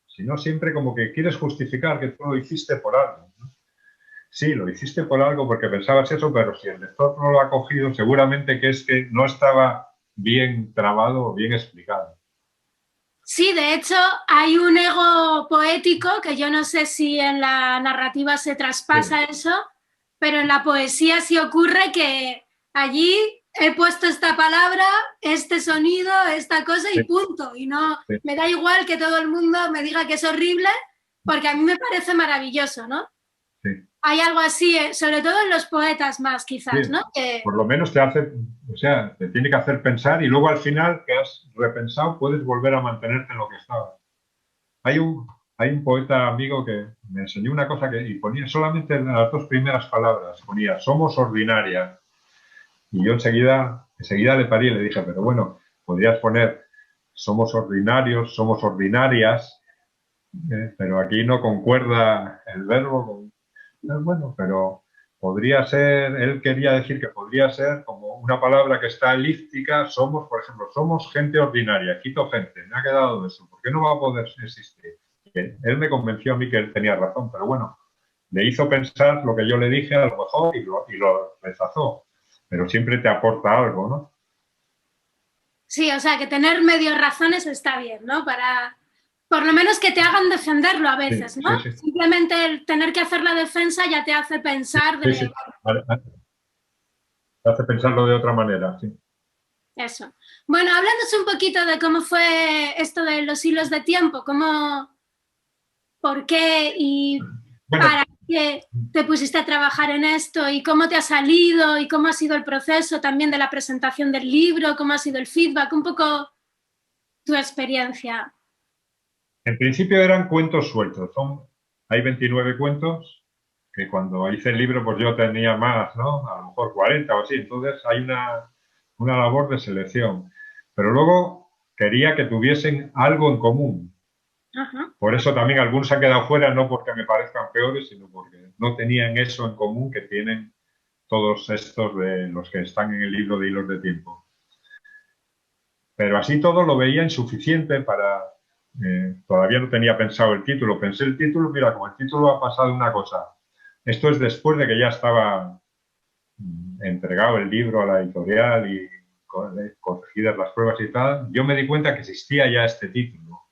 si no, siempre como que quieres justificar que tú lo hiciste por algo, ¿no? Sí, lo hiciste por algo porque pensabas eso, pero si el lector no lo ha cogido, seguramente que es que no estaba bien trabado o bien explicado.
Sí, de hecho, hay un ego poético que yo no sé si en la narrativa se traspasa eso, pero en la poesía sí ocurre que allí he puesto esta palabra, este sonido, esta cosa y punto. Y no me da igual que todo el mundo me diga que es horrible, porque a mí me parece maravilloso, ¿no?
Sí.
Hay algo así, sobre todo en los poetas más, quizás, ¿no?
Por lo menos te hace, o sea, te tiene que hacer pensar y luego al final que has repensado puedes volver a mantenerte en lo que estabas. Hay un poeta amigo que me enseñó una cosa y ponía solamente las 2 primeras palabras, ponía somos ordinaria. Y yo enseguida le paré y le dije, pero bueno, podrías poner somos ordinarios, somos ordinarias, pero aquí no concuerda el verbo. Bueno, pero podría ser, él quería decir que podría ser como una palabra que está elíptica, somos, por ejemplo, somos gente ordinaria, quito gente, me ha quedado eso, ¿por qué no va a poder existir? Él me convenció a mí que él tenía razón, pero bueno, le hizo pensar lo que yo le dije a lo mejor y lo rechazó, pero siempre te aporta algo, ¿no?
Sí, o sea, que tener medio razones está bien, ¿no? Para, por lo menos que te hagan defenderlo a veces, ¿no?
Sí.
Simplemente el tener que hacer la defensa ya te hace pensar de...
Sí. Te hace pensarlo de otra manera, sí.
Eso. Bueno, hablándose un poquito de cómo fue esto de los hilos de tiempo, por qué y para qué te pusiste a trabajar en esto y cómo te ha salido y cómo ha sido el proceso también de la presentación del libro, cómo ha sido el feedback, un poco tu experiencia.
En principio eran cuentos sueltos. Hay 29 cuentos que cuando hice el libro pues yo tenía más, ¿no? A lo mejor 40 o así. Entonces hay una labor de selección. Pero luego quería que tuviesen algo en común.
Ajá.
Por eso también algunos han quedado fuera, no porque me parezcan peores, sino porque no tenían eso en común que tienen todos estos de los que están en el libro de Hilos de Tiempo. Pero así todo lo veía insuficiente para... todavía no tenía pensado el título. Pensé el título, mira, como el título ha pasado una cosa. Esto es después de que ya estaba entregado el libro a la editorial y corregidas las pruebas y tal. Yo me di cuenta que existía ya este título,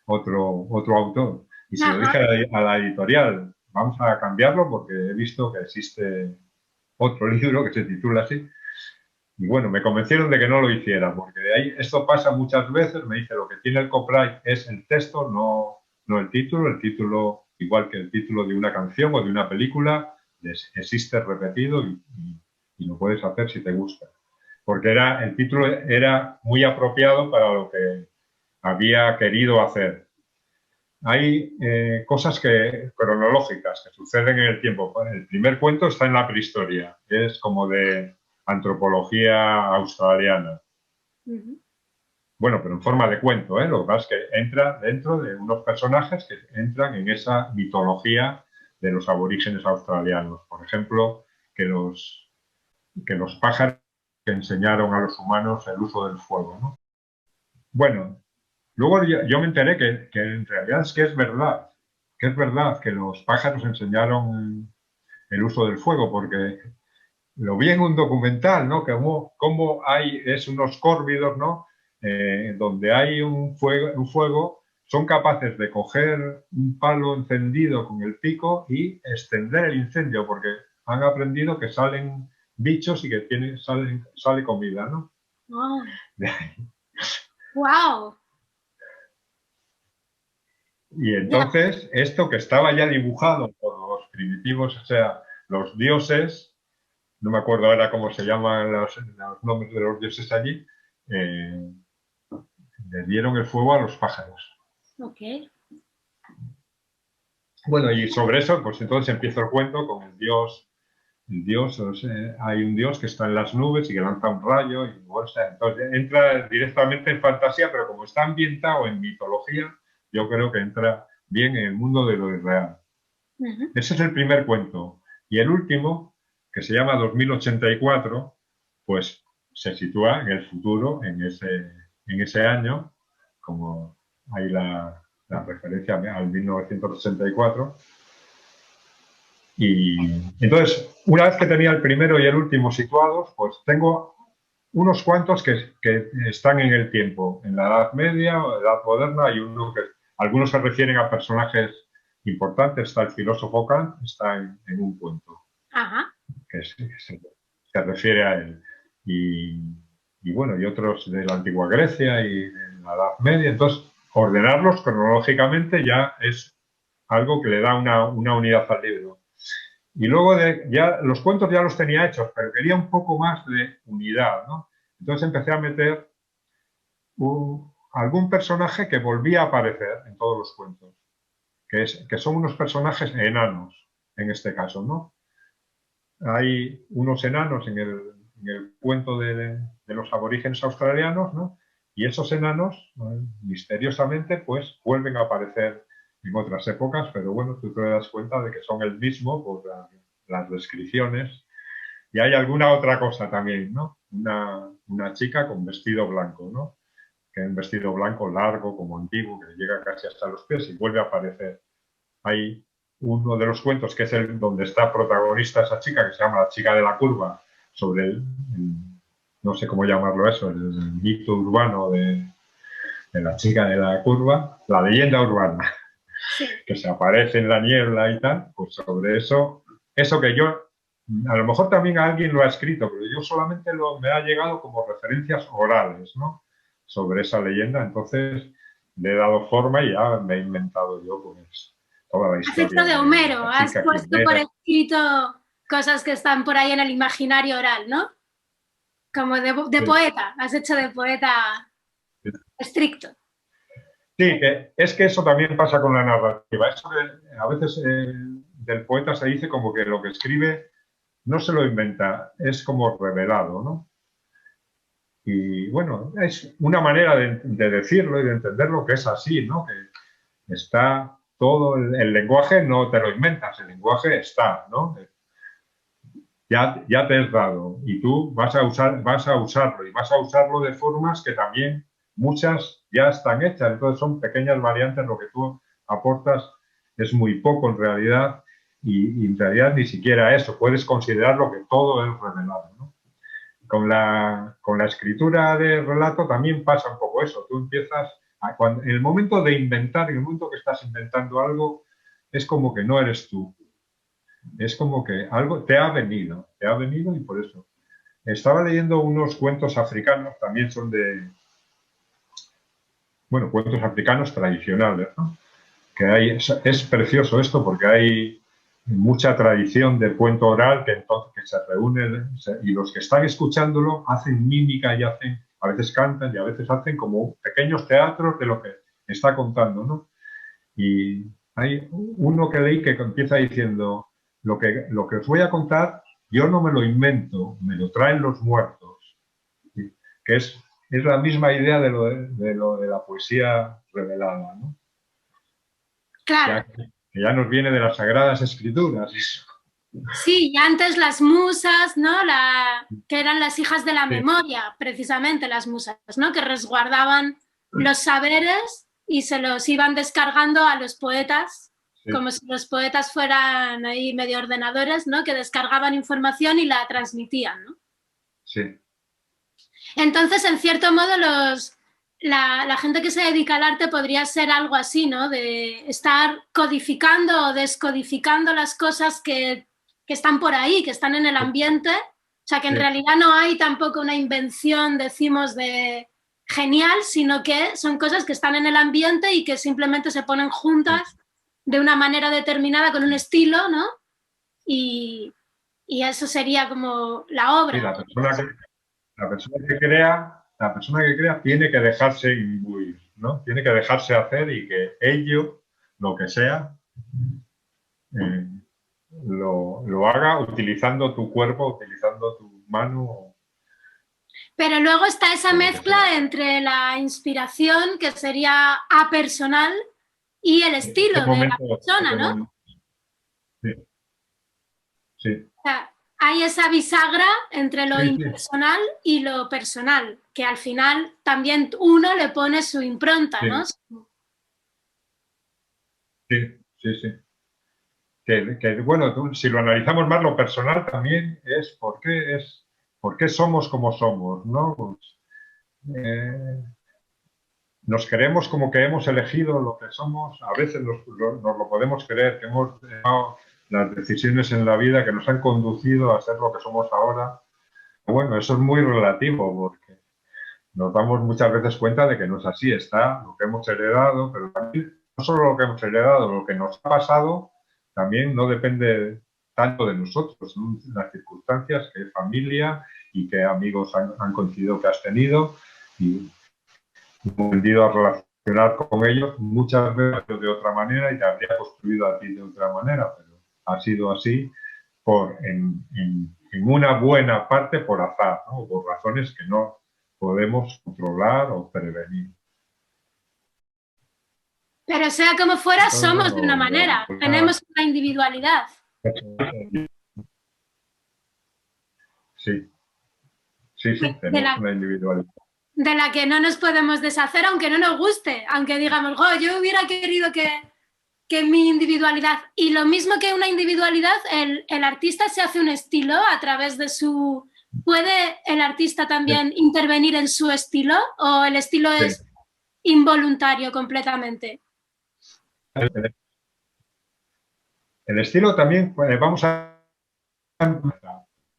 otro autor. Y se lo dije a la editorial, vamos a cambiarlo porque he visto que existe otro libro que se titula así. Y bueno, me convencieron de que no lo hiciera, porque de ahí esto pasa muchas veces, me dice lo que tiene el copyright es el texto, no el título, igual que el título de una canción o de una película, existe repetido y lo puedes hacer si te gusta. Porque el título era muy apropiado para lo que había querido hacer. Hay cosas cronológicas que suceden en el tiempo. El primer cuento está en la prehistoria, es como de antropología australiana. Bueno, pero en forma de cuento, ¿eh? Lo que pasa es que entra dentro de unos personajes que entran en esa mitología de los aborígenes australianos. Por ejemplo, que los pájaros que enseñaron a los humanos el uso del fuego, ¿no? Bueno, luego yo me enteré que en realidad es verdad que los pájaros enseñaron el uso del fuego, porque lo vi en un documental, ¿no? Que cómo es unos córvidos, ¿no? Donde hay un fuego, son capaces de coger un palo encendido con el pico y extender el incendio, porque han aprendido que salen bichos y que sale comida, ¿no?
Oh. Wow.
Y entonces, esto que estaba ya dibujado por los primitivos, o sea, los dioses, no me acuerdo ahora cómo se llaman los nombres de los dioses allí, le dieron el fuego a los pájaros.
Ok.
Bueno, y sobre eso, pues entonces empieza el cuento con el dios, hay un dios que está en las nubes y que lanza un rayo, y bueno, o sea, entonces entra directamente en fantasía, pero como está ambientado en mitología, yo creo que entra bien en el mundo de lo irreal. Ese es el primer cuento. Y el último, que se llama 2084, pues se sitúa en el futuro, en ese año, como hay la referencia al 1984. Y entonces, una vez que tenía el primero y el último situados, pues tengo unos cuantos que están en el tiempo, en la Edad Media o Edad Moderna, y algunos se refieren a personajes importantes. Está el filósofo Kant, está en un cuento.
Ajá.
Que se refiere a él. Y bueno, y otros de la antigua Grecia y de la Edad Media. Entonces, ordenarlos cronológicamente ya es algo que le da una unidad al libro. Y luego ya los cuentos ya los tenía hechos, pero quería un poco más de unidad, ¿no? Entonces empecé a meter algún personaje que volvía a aparecer en todos los cuentos, que son unos personajes enanos, en este caso, ¿no? Hay unos enanos en el cuento de los aborígenes australianos, ¿no? Y esos enanos, misteriosamente, pues vuelven a aparecer en otras épocas, pero bueno, tú te das cuenta de que son el mismo por las descripciones. Y hay alguna otra cosa también, ¿no? Una chica con vestido blanco, ¿no? Que es un vestido blanco largo, como antiguo, que llega casi hasta los pies y vuelve a aparecer. Hay uno de los cuentos que es donde está protagonista esa chica, que se llama La chica de la curva, sobre no sé cómo llamarlo eso, el mito urbano de la chica de la curva, la leyenda urbana,
Sí.
que se aparece en la niebla y tal, pues sobre eso que yo, a lo mejor también alguien lo ha escrito, pero yo solamente me ha llegado como referencias orales, ¿no? Sobre esa leyenda, entonces le he dado forma y ya me he inventado yo, pues, toda la historia.
Has hecho de Homero, has
chica,
puesto por escrito cosas que están por ahí en el imaginario oral, ¿no? Como de sí. Poeta, has hecho de poeta sí. Estricto.
Sí, es que eso también pasa con la narrativa. Eso que a veces del poeta se dice como que lo que escribe no se lo inventa, es como revelado, ¿no? Y bueno, es una manera de decirlo y de entenderlo que es así, ¿no? Que está todo, el lenguaje no te lo inventas, el lenguaje está, ¿no? Ya te es dado y tú vas a usarlo y vas a usarlo de formas que también muchas ya están hechas, entonces son pequeñas variantes, lo que tú aportas es muy poco en realidad y en realidad ni siquiera eso, puedes considerarlo que todo es revelado, ¿no? Con la escritura de relato también pasa un poco eso, tú empiezas, en el momento de inventar, en el momento que estás inventando algo, es como que no eres tú. Es como que algo te ha venido y por eso. estaba leyendo unos cuentos africanos, también son bueno, cuentos africanos tradicionales, ¿no? Que es precioso esto porque hay mucha tradición del cuento oral que entonces que se reúnen y los que están escuchándolo hacen mímica y a veces cantan y a veces hacen como pequeños teatros de lo que está contando, ¿no? Y hay uno que leí que empieza diciendo, lo que os voy a contar, yo no me lo invento, me lo traen los muertos. Que es la misma idea de la poesía revelada, ¿no?
Claro.
Que ya nos viene de las Sagradas Escrituras.
Sí, y antes las musas, ¿no? Que eran las hijas de la
Sí,
memoria, precisamente las musas, ¿no? Que resguardaban los saberes y se los iban descargando a los poetas,
sí,
como si los poetas fueran ahí medio ordenadores, ¿no? Que descargaban información y la transmitían, ¿no?
sí.
Entonces, en cierto modo, la gente que se dedica al arte podría ser algo así, ¿no? De estar codificando o descodificando las cosas que están por ahí, que están en el ambiente. O sea, que en
Sí,
realidad no hay tampoco una invención, decimos, de genial, sino que son cosas que están en el ambiente y que simplemente se ponen
sí,
juntas de una manera determinada, con un estilo, ¿no? Y, y eso sería como la
sí,
obra.
la persona que crea tiene que dejarse imbuir, ¿no? Tiene que dejarse hacer y que ello, lo que sea, eh, lo haga utilizando tu cuerpo, utilizando tu mano
Pero luego está esa
o lo que sea.
mezcla entre la inspiración, que sería apersonal, y el
Este
estilo de la
momento,
persona, ¿no? O
sí, sí,
sea, hay esa bisagra entre lo
sí, sí,
impersonal y lo personal, que al final también uno le pone su impronta, ¿no?
sí, sí, sí, sí. Bueno, si lo analizamos más, lo personal también por qué somos como somos, ¿no? Pues, eh, nos creemos como que hemos elegido lo que somos, a veces nos lo podemos creer, que hemos tomado las decisiones en la vida que nos han conducido a ser lo que somos ahora. Bueno, eso es muy relativo porque nos damos muchas veces cuenta de que no es así, está lo que hemos heredado, pero también no solo lo que hemos heredado, lo que nos ha pasado también no depende tanto de nosotros, son las circunstancias, qué familia y qué amigos han coincidido que has tenido y aprendido a relacionar con ellos muchas veces de otra manera y te habría construido a ti de otra manera, pero ha sido así en una buena parte por azar, ¿no? Por razones que no podemos controlar o prevenir.
Pero sea como fuera,
Entonces,
somos de una
bueno,
manera, tenemos una individualidad
sí, sí, sí,
de
tenemos
la,
una individualidad.
de la que no nos podemos deshacer, aunque no nos guste, aunque digamos, oh, yo hubiera querido que mi individualidad, y lo mismo que una individualidad, el artista se hace un estilo a través de su... ¿Puede el artista
Sí,
también intervenir en su estilo o el estilo
sí.
es involuntario completamente?
El estilo también, vamos a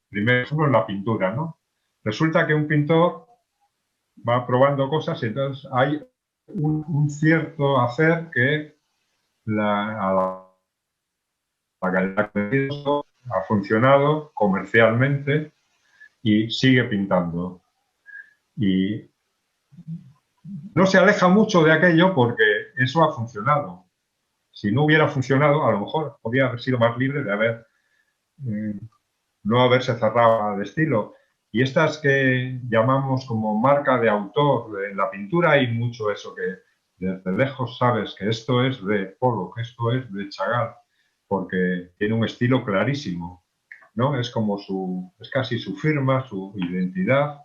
primero ejemplo en la pintura, ¿no? Resulta que un pintor va probando cosas y entonces hay un cierto hacer que a la calidad que ha funcionado comercialmente y sigue pintando. Y no se aleja mucho de aquello porque eso ha funcionado. Si no hubiera funcionado, a lo mejor podría haber sido más libre de eh, no haberse cerrado al estilo. Y estas que llamamos como marca de autor, en la pintura hay mucho eso que desde lejos sabes que esto es de Pollock, que esto es de Chagall, porque tiene un estilo clarísimo, ¿no? Es como es casi su firma, su identidad.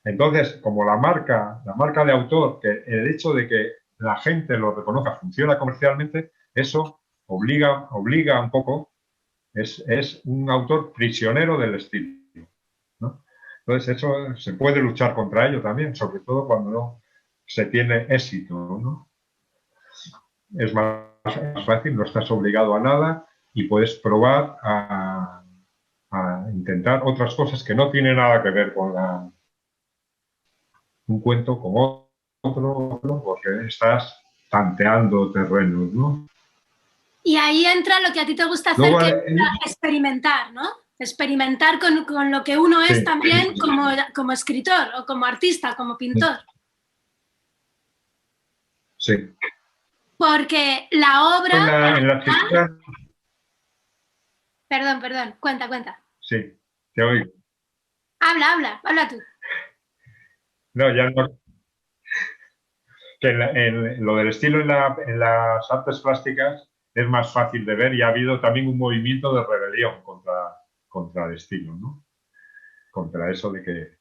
Entonces, como la marca de autor, que el hecho de que la gente lo reconozca funciona comercialmente, eso obliga un poco, es un autor prisionero del estilo, ¿no? Entonces, eso se puede luchar contra ello también, sobre todo cuando no se tiene éxito, ¿no? Es más fácil, no estás obligado a nada y puedes probar a intentar otras cosas que no tienen nada que ver con un cuento como otro, porque estás tanteando terrenos, ¿no?
Y ahí entra lo que a ti te gusta hacer,
Luego,
que es experimentar, ¿no? Experimentar con lo que uno es
sí,
también como escritor o como artista, como pintor.
sí.
Porque la obra...
En la escritura,
Perdón, cuenta.
sí, te oigo.
Habla tú.
No, ya no. Que lo del estilo en las artes plásticas es más fácil de ver y ha habido también un movimiento de rebelión contra el estilo, ¿no? Contra eso de que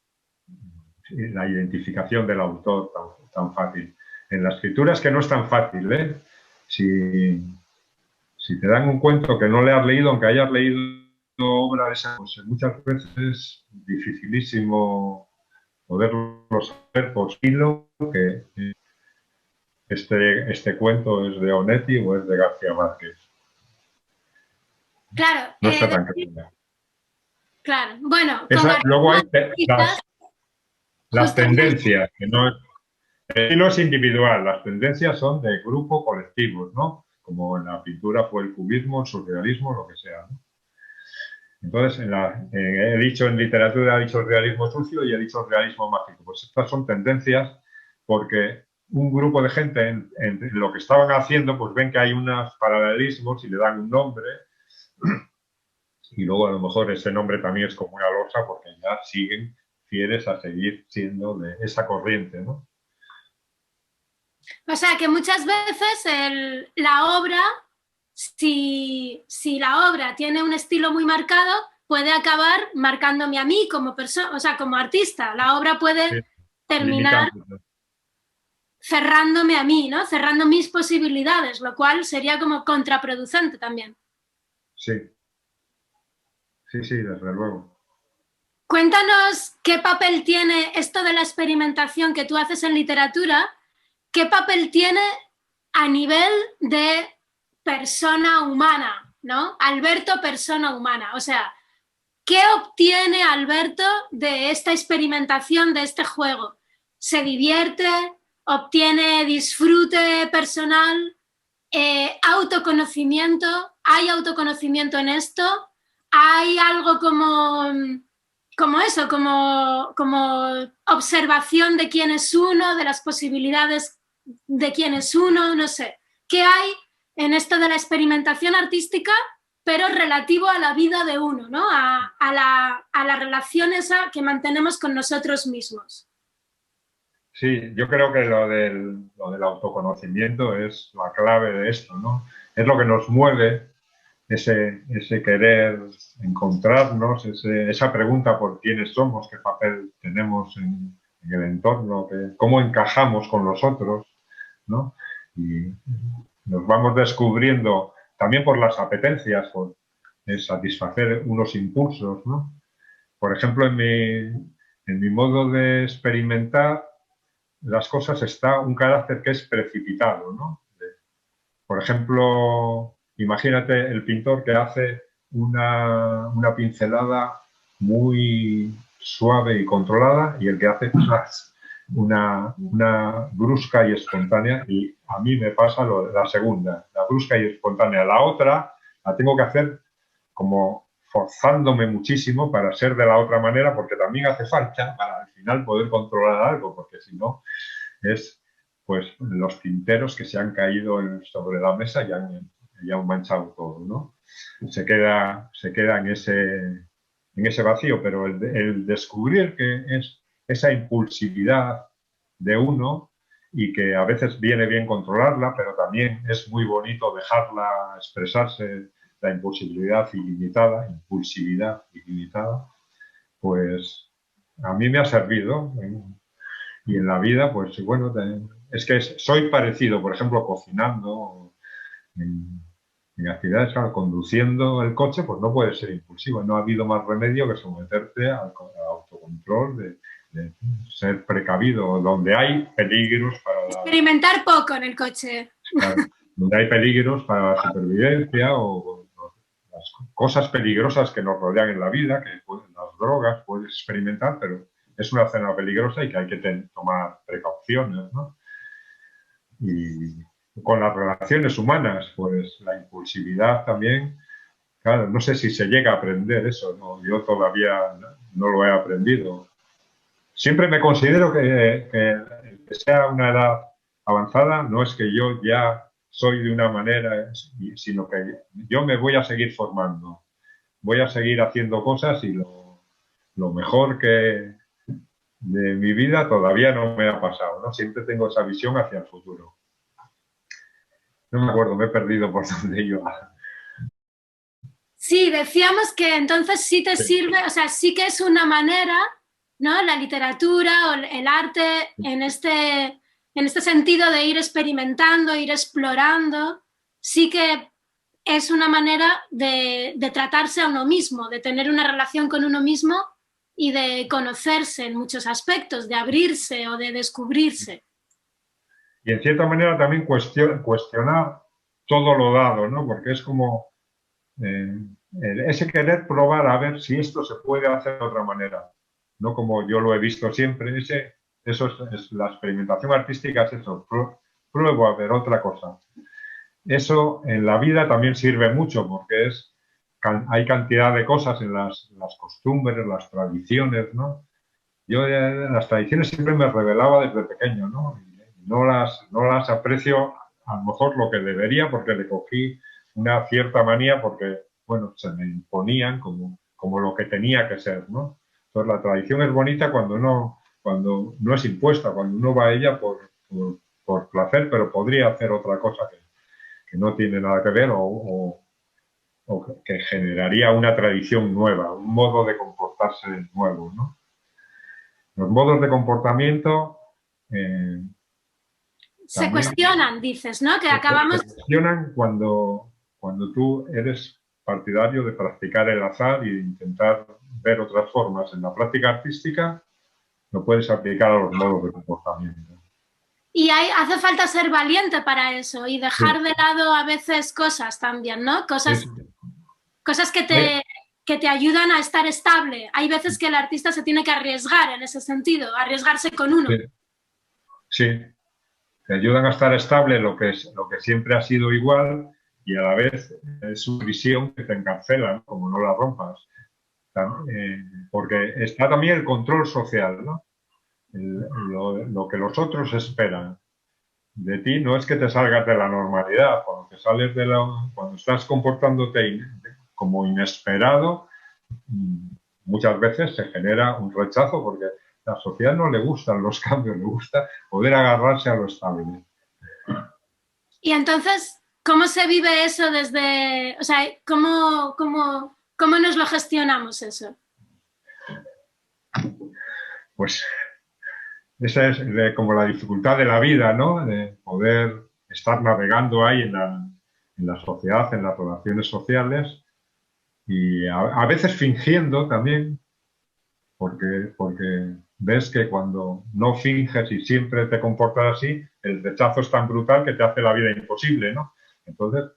la identificación del autor tan fácil. En la escritura es que no es tan fácil, ¿eh? Si te dan un cuento que no le has leído, aunque hayas leído obra de esa, pues muchas veces es dificilísimo poderlo saber por estilo que este cuento es de Onetti o es de García Márquez.
Claro.
No está tan claro.
Claro. Bueno,
Luego hay las
justamente,
tendencias, que no, el estilo es individual, las tendencias son de grupo, colectivos, ¿no? Como en la pintura fue el cubismo, el surrealismo, lo que sea, ¿no? Entonces, he dicho en literatura, he dicho el realismo sucio y he dicho el realismo mágico. Pues estas son tendencias porque un grupo de gente en lo que estaban haciendo, pues ven que hay unos paralelismos y le dan un nombre y luego a lo mejor ese nombre también es como una losa porque ya siguen fieles a seguir siendo de esa corriente, ¿no?
O sea, que muchas veces la obra, si la obra tiene un estilo muy marcado, puede acabar marcándome a mí como persona, o sea, como artista. La obra puede terminar cerrándome a mí, ¿no? Cerrando mis posibilidades, lo cual sería como contraproducente también.
Sí, desde luego.
Cuéntanos qué papel tiene esto de la experimentación que tú haces en literatura, qué papel tiene a nivel de persona humana, ¿no? Alberto, persona humana. O sea, ¿qué obtiene Alberto de esta experimentación, de este juego? ¿Se divierte? ¿Obtiene disfrute personal? ¿Autoconocimiento? ¿Hay autoconocimiento en esto? ¿Hay algo como eso, como observación de quién es uno, de las posibilidades de quién es uno? No sé. ¿Qué hay en esto de la experimentación artística, pero relativo a la vida de uno, ¿no? A la relación esa que mantenemos con nosotros mismos?
Sí, yo creo que lo del autoconocimiento es la clave de esto, ¿no? Es lo que nos mueve, ese querer encontrarnos, esa pregunta por quiénes somos, qué papel tenemos en el entorno, cómo encajamos con los otros, ¿no? Y nos vamos descubriendo también por las apetencias, por satisfacer unos impulsos, ¿no? Por ejemplo, en mi modo de experimentar las cosas está un carácter que es precipitado, ¿no? Por ejemplo, imagínate el pintor que hace una pincelada muy suave y controlada y el que hace una brusca y espontánea, y a mí me pasa la segunda, la brusca y espontánea. La otra la tengo que hacer como forzándome muchísimo para ser de la otra manera, porque también hace falta para al final poder controlar algo, porque si no es pues los tinteros que se han caído sobre la mesa y han manchado todo, ¿no? Se queda en ese vacío, pero el descubrir que es esa impulsividad de uno y que a veces viene bien controlarla, pero también es muy bonito dejarla expresarse, la impulsividad ilimitada, pues a mí me ha servido. Y en la vida, pues bueno, es que soy parecido, por ejemplo, cocinando, en actividades, claro, conduciendo el coche, pues no puedes ser impulsivo. No ha habido más remedio que someterte al autocontrol, de ser precavido, donde hay peligros para
Experimentar poco en el coche.
Claro, donde hay peligros para la supervivencia o las cosas peligrosas que nos rodean en la vida, que las drogas puedes experimentar, pero es una escena peligrosa y que hay que tomar precauciones, ¿no? Y con las relaciones humanas, pues la impulsividad también, claro, no sé si se llega a aprender eso, ¿no? Yo todavía no lo he aprendido. Siempre me considero que sea una edad avanzada, no es que yo ya soy de una manera, sino que yo me voy a seguir formando, voy a seguir haciendo cosas y lo mejor que de mi vida todavía no me ha pasado, ¿no? Siempre tengo esa visión hacia el futuro. No me acuerdo, me he perdido por donde iba.
Sí, decíamos que entonces sí te sirve, o sea, sí que es una manera, ¿no? La literatura o el arte en este sentido de ir experimentando, ir explorando, sí que es una manera de tratarse a uno mismo, de tener una relación con uno mismo y de conocerse en muchos aspectos, de abrirse o de descubrirse.
Y en cierta manera también cuestionar todo lo dado, ¿no? Porque es como ese querer probar a ver si esto se puede hacer de otra manera, no como yo lo he visto siempre. Eso es la experimentación artística, es eso, pruebo a ver otra cosa. Eso en la vida también sirve mucho porque hay cantidad de cosas en las costumbres, las tradiciones, ¿no? Yo las tradiciones siempre me revelaba desde pequeño, ¿no? Y no las aprecio a lo mejor lo que debería porque le cogí una cierta manía porque, bueno, se me imponían como lo que tenía que ser, ¿no? Entonces la tradición es bonita cuando no es impuesta, cuando uno va a ella por placer, pero podría hacer otra cosa que no tiene nada que ver o que generaría una tradición nueva, un modo de comportarse nuevo, ¿no? Los modos de comportamiento
se cuestionan, dices, ¿no? Que acabamos...
Se cuestionan cuando tú eres partidario de practicar el azar y de intentar ver otras formas. En la práctica artística lo puedes aplicar a los modos de comportamiento.
Y hace falta ser valiente para eso y dejar de lado a veces cosas también, ¿no? Cosas que te ayudan a estar estable. Hay veces que el artista se tiene que arriesgar en ese sentido, arriesgarse con uno.
Sí, te ayudan a estar estable lo que siempre ha sido igual y a la vez es una visión que te encarcela, ¿no? Como no la rompas. Porque está también el control social, ¿no? Lo que los otros esperan de ti no es que te salgas de la normalidad, cuando estás comportándote como inesperado, muchas veces se genera un rechazo porque a la sociedad no le gustan los cambios, le gusta poder agarrarse a lo estable.
Y entonces, ¿cómo se vive eso desde, o sea, cómo nos lo gestionamos eso?
Pues esa es como la dificultad de la vida, ¿no? De poder estar navegando ahí en la sociedad, en las relaciones sociales y a veces fingiendo también, porque ves que cuando no finges y siempre te comportas así, el rechazo es tan brutal que te hace la vida imposible, ¿no? Entonces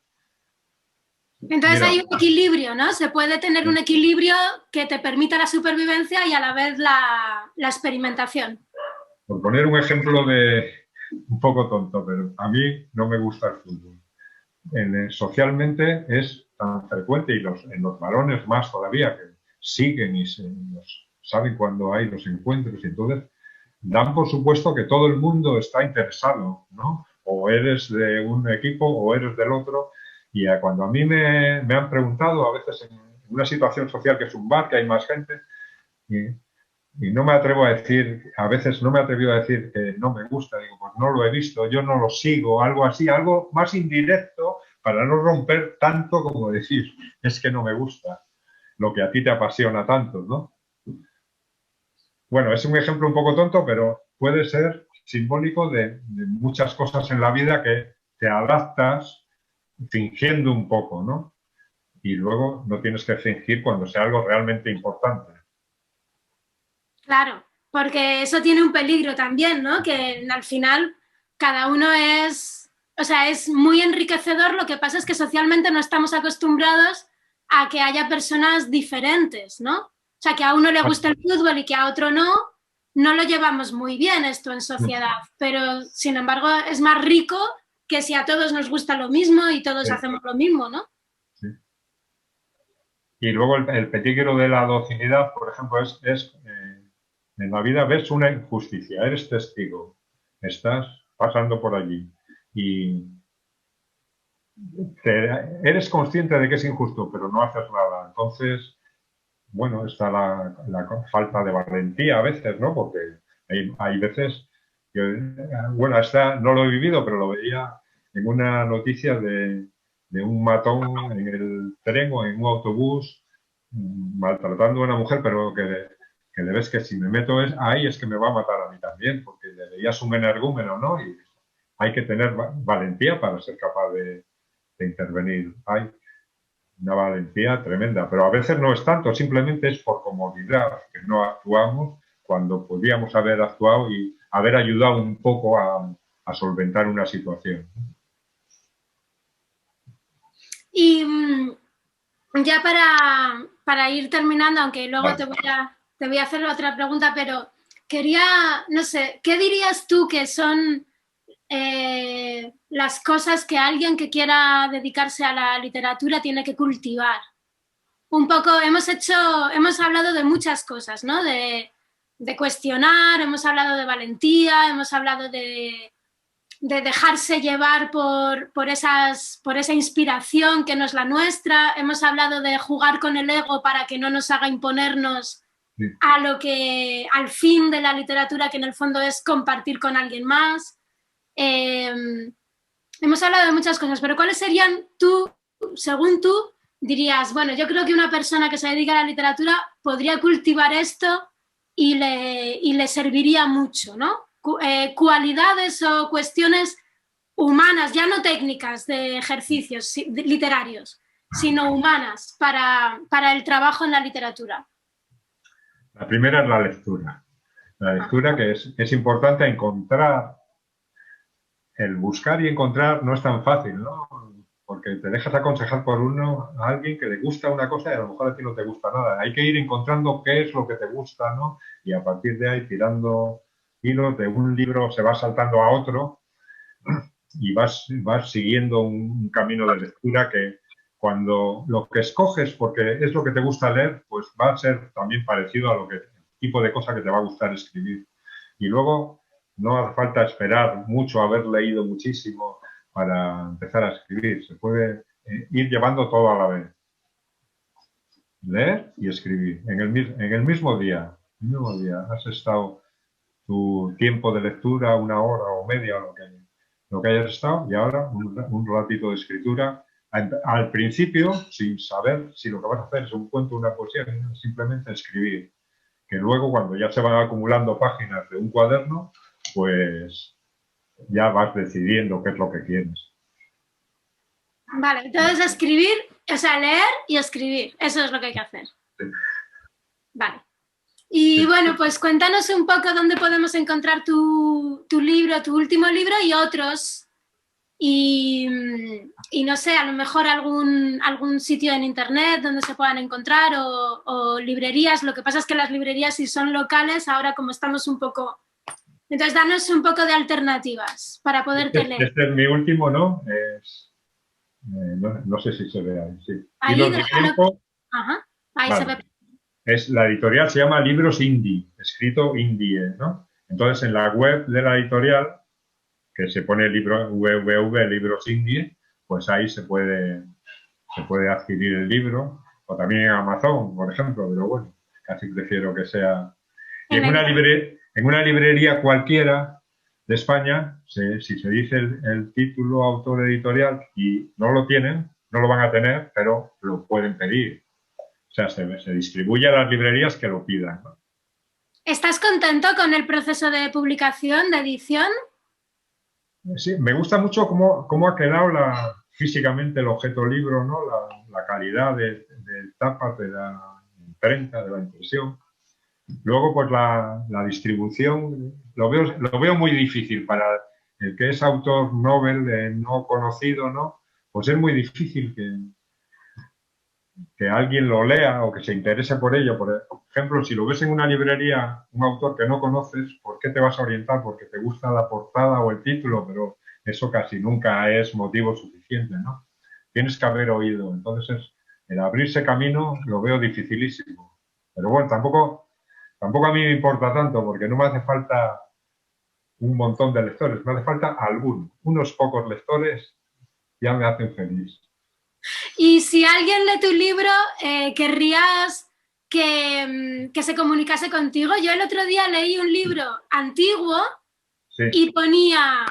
hay un equilibrio, ¿no? Se puede tener un equilibrio que te permita la supervivencia y a la vez la experimentación.
Por poner un ejemplo un poco tonto, pero a mí no me gusta el fútbol. Socialmente es tan frecuente y en los varones más todavía que siguen y saben cuando hay los encuentros y entonces dan por supuesto que todo el mundo está interesado, ¿no? O eres de un equipo o eres del otro y cuando a mí me han preguntado a veces en una situación social que es un bar, que hay más gente y no me atrevo a decir, a veces no me he atrevido a decir que no me gusta, digo, pues no lo he visto, yo no lo sigo, algo así, algo más indirecto para no romper tanto como decir, es que no me gusta lo que a ti te apasiona tanto, ¿no? Bueno, es un ejemplo un poco tonto, pero puede ser simbólico de muchas cosas en la vida que te adaptas fingiendo un poco, ¿no? Y luego no tienes que fingir cuando sea algo realmente importante.
Claro, porque eso tiene un peligro también, ¿no? Que al final cada uno es muy enriquecedor, lo que pasa es que socialmente no estamos acostumbrados a que haya personas diferentes, ¿no? O sea, que a uno le gusta el fútbol y que a otro no, no lo llevamos muy bien esto en sociedad, pero sin embargo es más rico que si a todos nos gusta lo mismo y todos hacemos lo mismo, ¿no?
Sí. Y luego el peligro de la docilidad, por ejemplo, en la vida ves una injusticia, eres testigo, estás pasando por allí y eres consciente de que es injusto, pero no haces nada. Entonces, bueno, está la falta de valentía a veces, ¿no? Porque hay veces que, bueno, esta no lo he vivido, pero lo veía en una noticia de un matón en el tren o en un autobús maltratando a una mujer, pero que le ves que si me meto ahí es que me va a matar a mí también, porque le veías un energúmeno, ¿no? Y hay que tener valentía para ser capaz de intervenir. Hay una valentía tremenda, pero a veces no es tanto, simplemente es por comodidad que no actuamos cuando podríamos haber actuado y haber ayudado un poco a solventar una situación.
Y ya para ir terminando, aunque luego te voy a hacer otra pregunta, pero quería, no sé, ¿qué dirías tú que son las cosas que alguien que quiera dedicarse a la literatura tiene que cultivar? Un poco, hemos hablado de muchas cosas, ¿no? De cuestionar, hemos hablado de valentía, hemos hablado de dejarse llevar por esa inspiración que no es la nuestra, hemos hablado de jugar con el ego para que no nos haga imponernos al fin de la literatura, que en el fondo es compartir con alguien más. Hemos hablado de muchas cosas, pero ¿cuáles serían según tú, dirías, bueno, yo creo que una persona que se dedica a la literatura podría cultivar esto y le serviría mucho, ¿no? Cualidades o cuestiones humanas, ya no técnicas de ejercicios literarios, sino humanas para el trabajo en la literatura.
La primera es la lectura. La lectura que es importante encontrar. El buscar y encontrar no es tan fácil, ¿no? Porque te dejas aconsejar por a alguien que le gusta una cosa y a lo mejor a ti no te gusta nada. Hay que ir encontrando qué es lo que te gusta, ¿no? Y a partir de ahí, tirando hilos de un libro, se va saltando a otro y vas siguiendo un camino de lectura que cuando lo que escoges, porque es lo que te gusta leer, pues va a ser también parecido a el tipo de cosa que te va a gustar escribir. Y luego no hace falta esperar mucho, haber leído muchísimo para empezar a escribir. Se puede ir llevando todo a la vez. Leer y escribir. En el mismo día. Has estado tu tiempo de lectura, una hora o media, lo que hayas estado, y ahora un ratito de escritura. Al principio, sin saber si lo que vas a hacer es un cuento o una poesía, simplemente escribir. Que luego, cuando ya se van acumulando páginas de un cuaderno, pues ya vas decidiendo qué es lo que quieres.
Vale, entonces escribir, o sea, leer y escribir, eso es lo que hay que hacer.
Sí.
Vale. Y bueno, pues cuéntanos un poco dónde podemos encontrar tu libro, tu último libro y otros. Y no sé, a lo mejor algún sitio en internet donde se puedan encontrar o librerías. Lo que pasa es que las librerías, si son locales, ahora como estamos un poco... Entonces, danos un poco de alternativas para poderte leer.
Este es mi último, ¿no? No sé si se ve ahí, sí.
Ahí, ajá, ahí vale. Se ve.
La editorial se llama Libros Indie, escrito indie, ¿no? Entonces, en la web de la editorial, que se pone Libros Indie, pues ahí se puede adquirir el libro, o también en Amazon, por ejemplo, pero bueno, casi prefiero que sea... Y en una librería cualquiera de España, si se dice el título, autor, editorial, y no lo tienen, no lo van a tener, pero lo pueden pedir. O sea, se distribuye a las librerías que lo pidan, ¿no?
¿Estás contento con el proceso de publicación, de edición?
Sí, me gusta mucho cómo ha quedado físicamente el objeto libro, ¿no? La calidad de tapas, de la imprenta, de la impresión. Luego, pues la distribución, lo veo muy difícil para el que es autor novel, no conocido, ¿no? Pues es muy difícil que alguien lo lea o que se interese por ello. Por ejemplo, si lo ves en una librería, un autor que no conoces, ¿por qué te vas a orientar? Porque te gusta la portada o el título, pero eso casi nunca es motivo suficiente, ¿no? Tienes que haber oído. Entonces, el abrirse camino lo veo dificilísimo. Pero bueno, tampoco a mí me importa tanto, porque no me hace falta un montón de lectores, me hace falta alguno. Unos pocos lectores ya me hacen feliz.
Y si alguien lee tu libro, ¿querrías que se comunicase contigo? Yo el otro día leí un libro antiguo
Sí,
y ponía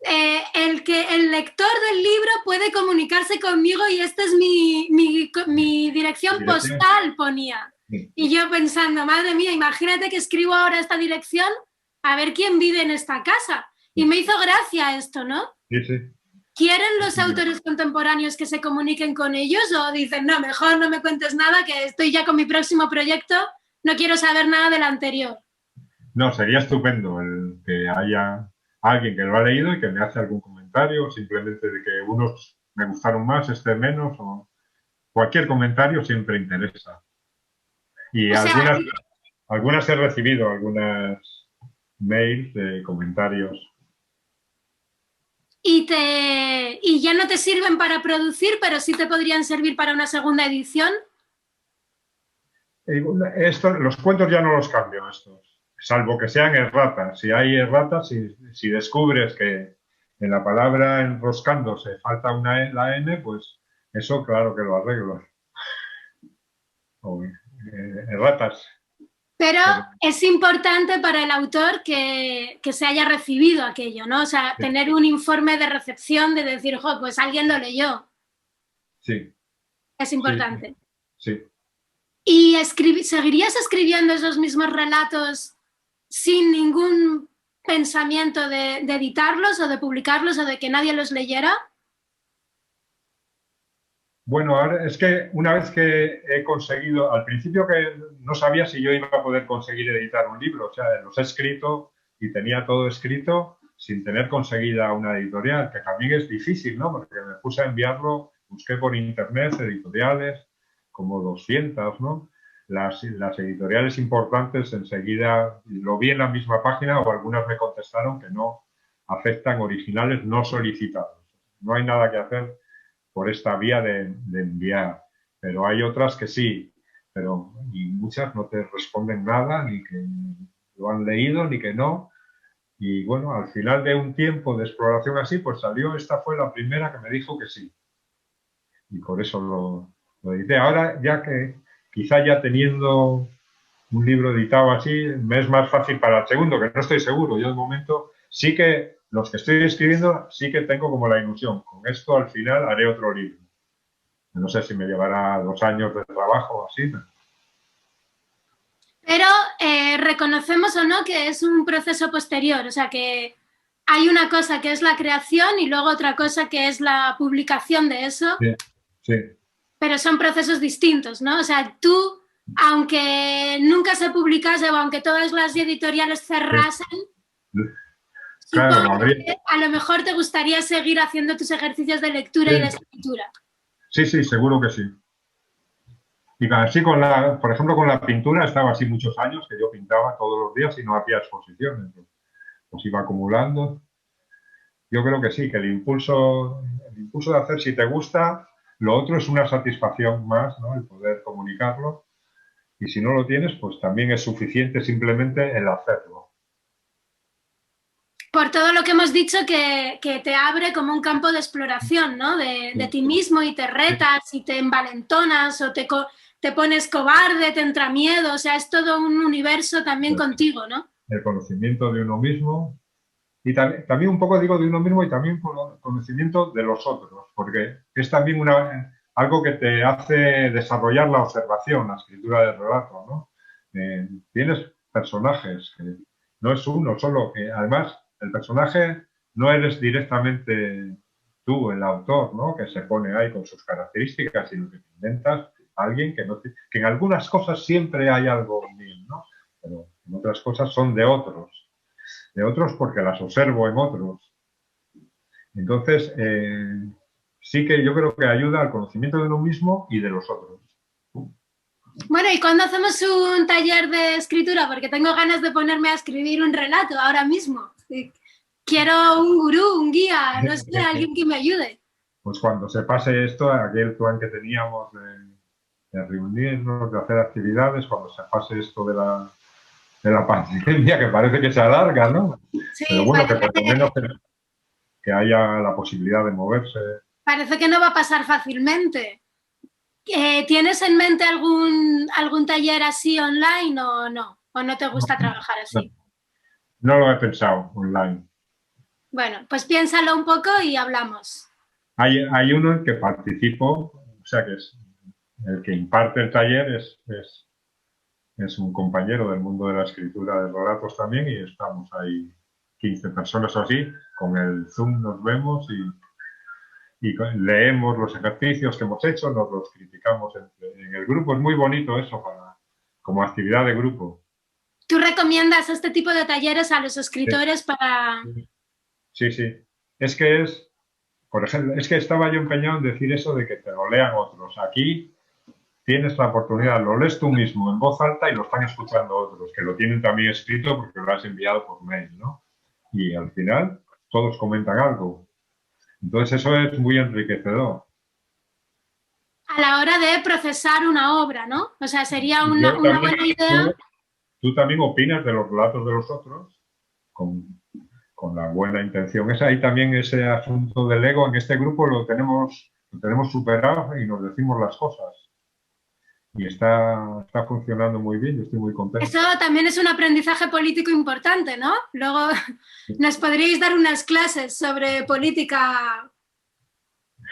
el lector del libro puede comunicarse conmigo y esta es mi dirección
dirección.
postal, ponía.
Sí,
Y yo pensando, madre mía, imagínate que escribo ahora esta dirección, a ver quién vive en esta casa. Y me hizo gracia esto, ¿no?
sí, sí.
¿Quieren los autores contemporáneos que se comuniquen con ellos o dicen, no, mejor no me cuentes nada, que estoy ya con mi próximo proyecto, no quiero saber nada del anterior?
No, sería estupendo el que haya alguien que lo ha leído y que me hace algún comentario, simplemente de que unos me gustaron más, este menos, o cualquier comentario siempre interesa. Y
O sea,
algunas he recibido, algunas mails de comentarios.
y ya no te sirven para producir, pero sí te podrían servir para una segunda edición.
Los cuentos ya no los cambio estos, salvo que sean erratas. Si hay erratas, si descubres que en la palabra enroscando se falta la N, pues eso claro que lo arreglo. O, erratas.
Pero
Pero,
es importante para el autor que se haya recibido aquello, ¿no? O sea, tener un informe de recepción de decir, jo, pues alguien lo leyó.
sí,
Es
sí,
importante.
sí.
¿Y seguirías escribiendo esos mismos relatos sin ningún pensamiento de editarlos o de publicarlos o de que nadie los leyera?
Bueno, ahora es que una vez que he conseguido, al principio que no sabía si yo iba a poder conseguir editar un libro, o sea, los he escrito y tenía todo escrito sin tener conseguida una editorial, que también es difícil, ¿no? Porque me puse a enviarlo, busqué por internet editoriales, como 200, ¿no? Las editoriales importantes enseguida lo vi en la misma página o algunas me contestaron que no aceptan originales no solicitados. No hay nada que hacer por esta vía de enviar. Pero hay otras que sí, pero y muchas no te responden nada, ni que lo han leído, ni que no. Y bueno, al final de un tiempo de exploración así, pues salió, esta fue la primera que me dijo que sí. Y por eso lo edité. Ahora ya que quizá ya teniendo un libro editado así, me es más fácil para el segundo, que no estoy seguro. Yo de momento sí que los que estoy escribiendo sí que tengo como la ilusión. Con esto al final haré otro libro. No sé si me llevará 2 años de trabajo o así.
Pero reconocemos o no que es un proceso posterior, o sea que hay una cosa que es la creación y luego otra cosa que es la publicación de eso,
Sí, sí.
pero son procesos distintos, ¿no? O sea, tú, aunque nunca se publicase o aunque todas las editoriales cerrasen,
Sí. Claro, lo
supongo
habría.
que a lo mejor te gustaría seguir haciendo tus ejercicios de lectura y de
Sí,
escritura.
sí, sí, seguro que sí. Y así por ejemplo, con la pintura estaba así muchos años que yo pintaba todos los días y no hacía exposiciones. Pues iba acumulando. Yo creo que sí, que el impulso de hacer si te gusta, lo otro es una satisfacción más, ¿no? El poder comunicarlo. Y si no lo tienes, pues también es suficiente simplemente el hacerlo.
Por todo lo que hemos dicho que te abre como un campo de exploración, ¿no? De
Sí,
ti mismo y te
sí,
retas y te envalentonas o te pones cobarde, te entra miedo, o sea, es todo un universo también
sí.
contigo, ¿no?
El conocimiento de uno mismo y también un poco digo de uno mismo y también conocimiento de los otros, porque es también algo que te hace desarrollar la observación, la escritura del relato, ¿no? Tienes personajes, que no es uno solo, que además el personaje no eres directamente tú, el autor, ¿no? Que se pone ahí con sus características, sino que te inventas a alguien que en algunas cosas siempre hay algo mío, ¿no? Pero en otras cosas son de otros porque las observo en otros. Entonces, sí que yo creo que ayuda al conocimiento de uno mismo y de los otros.
Bueno, ¿y cuándo hacemos un taller de escritura? Porque tengo ganas de ponerme a escribir un relato ahora mismo. Quiero un gurú, un guía, no sé, alguien que me ayude.
Pues cuando se pase esto, aquel plan que teníamos de reunirnos, de hacer actividades, cuando se pase esto de la pandemia, que parece que se alarga, ¿no?
Sí,
Pero bueno, que por lo menos que haya la posibilidad de moverse.
parece que no va a pasar fácilmente. ¿Tienes en mente algún taller así online o no? ¿O no te gusta trabajar
No,
así?
no lo he pensado online.
Bueno, pues piénsalo un poco y hablamos.
Hay uno en que participo, o sea que es el que imparte el taller es un compañero del mundo de la escritura de relatos también y estamos ahí 15 personas o así, con el Zoom nos vemos y leemos los ejercicios que hemos hecho, nos los criticamos en el grupo. Es muy bonito eso como actividad de grupo.
¿Tú recomiendas este tipo de talleres a los
Sí,
escritores para...
sí, sí. Es que es, por ejemplo, es que estaba yo empeñado en decir eso de que te lo lean otros. Aquí tienes la oportunidad, lo lees tú mismo en voz alta y lo están escuchando otros, que lo tienen también escrito porque lo has enviado por mail, ¿no? Y al final todos comentan algo. Entonces eso es muy enriquecedor.
a la hora de procesar una obra, ¿no? O sea, sería
Y luego
una
también
buena idea.
tú también opinas de los relatos de los otros con, con la buena intención. Es ahí también ese asunto del ego. En este grupo lo tenemos superado y nos decimos las cosas. Y está funcionando muy bien, yo estoy muy
Eso
contento.
también es un aprendizaje político importante, ¿no? Luego nos podríais dar unas clases sobre política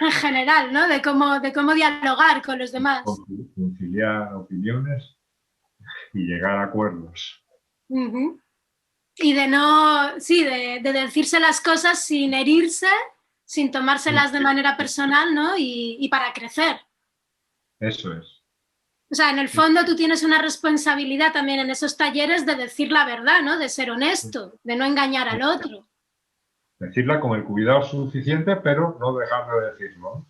en general, ¿no? De cómo dialogar con los demás.
Conciliar opiniones y llegar a acuerdos.
Uh-huh. Y de no, sí, de decirse las cosas sin herirse, sin tomárselas de manera personal, ¿no? Y para crecer.
Eso es.
O sea, en el fondo tú tienes una responsabilidad también en esos talleres de decir la verdad, ¿no? De ser honesto, de no engañar al otro.
Decirla con el cuidado suficiente, pero no dejar de decirlo.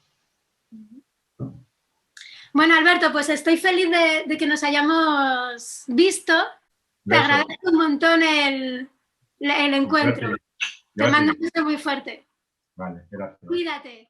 Bueno, Alberto, pues estoy feliz de que nos hayamos visto. Te
Eso.
agradezco un montón el encuentro.
Gracias.
Te mando un
Gracias.
beso muy fuerte.
Vale, gracias.
Cuídate.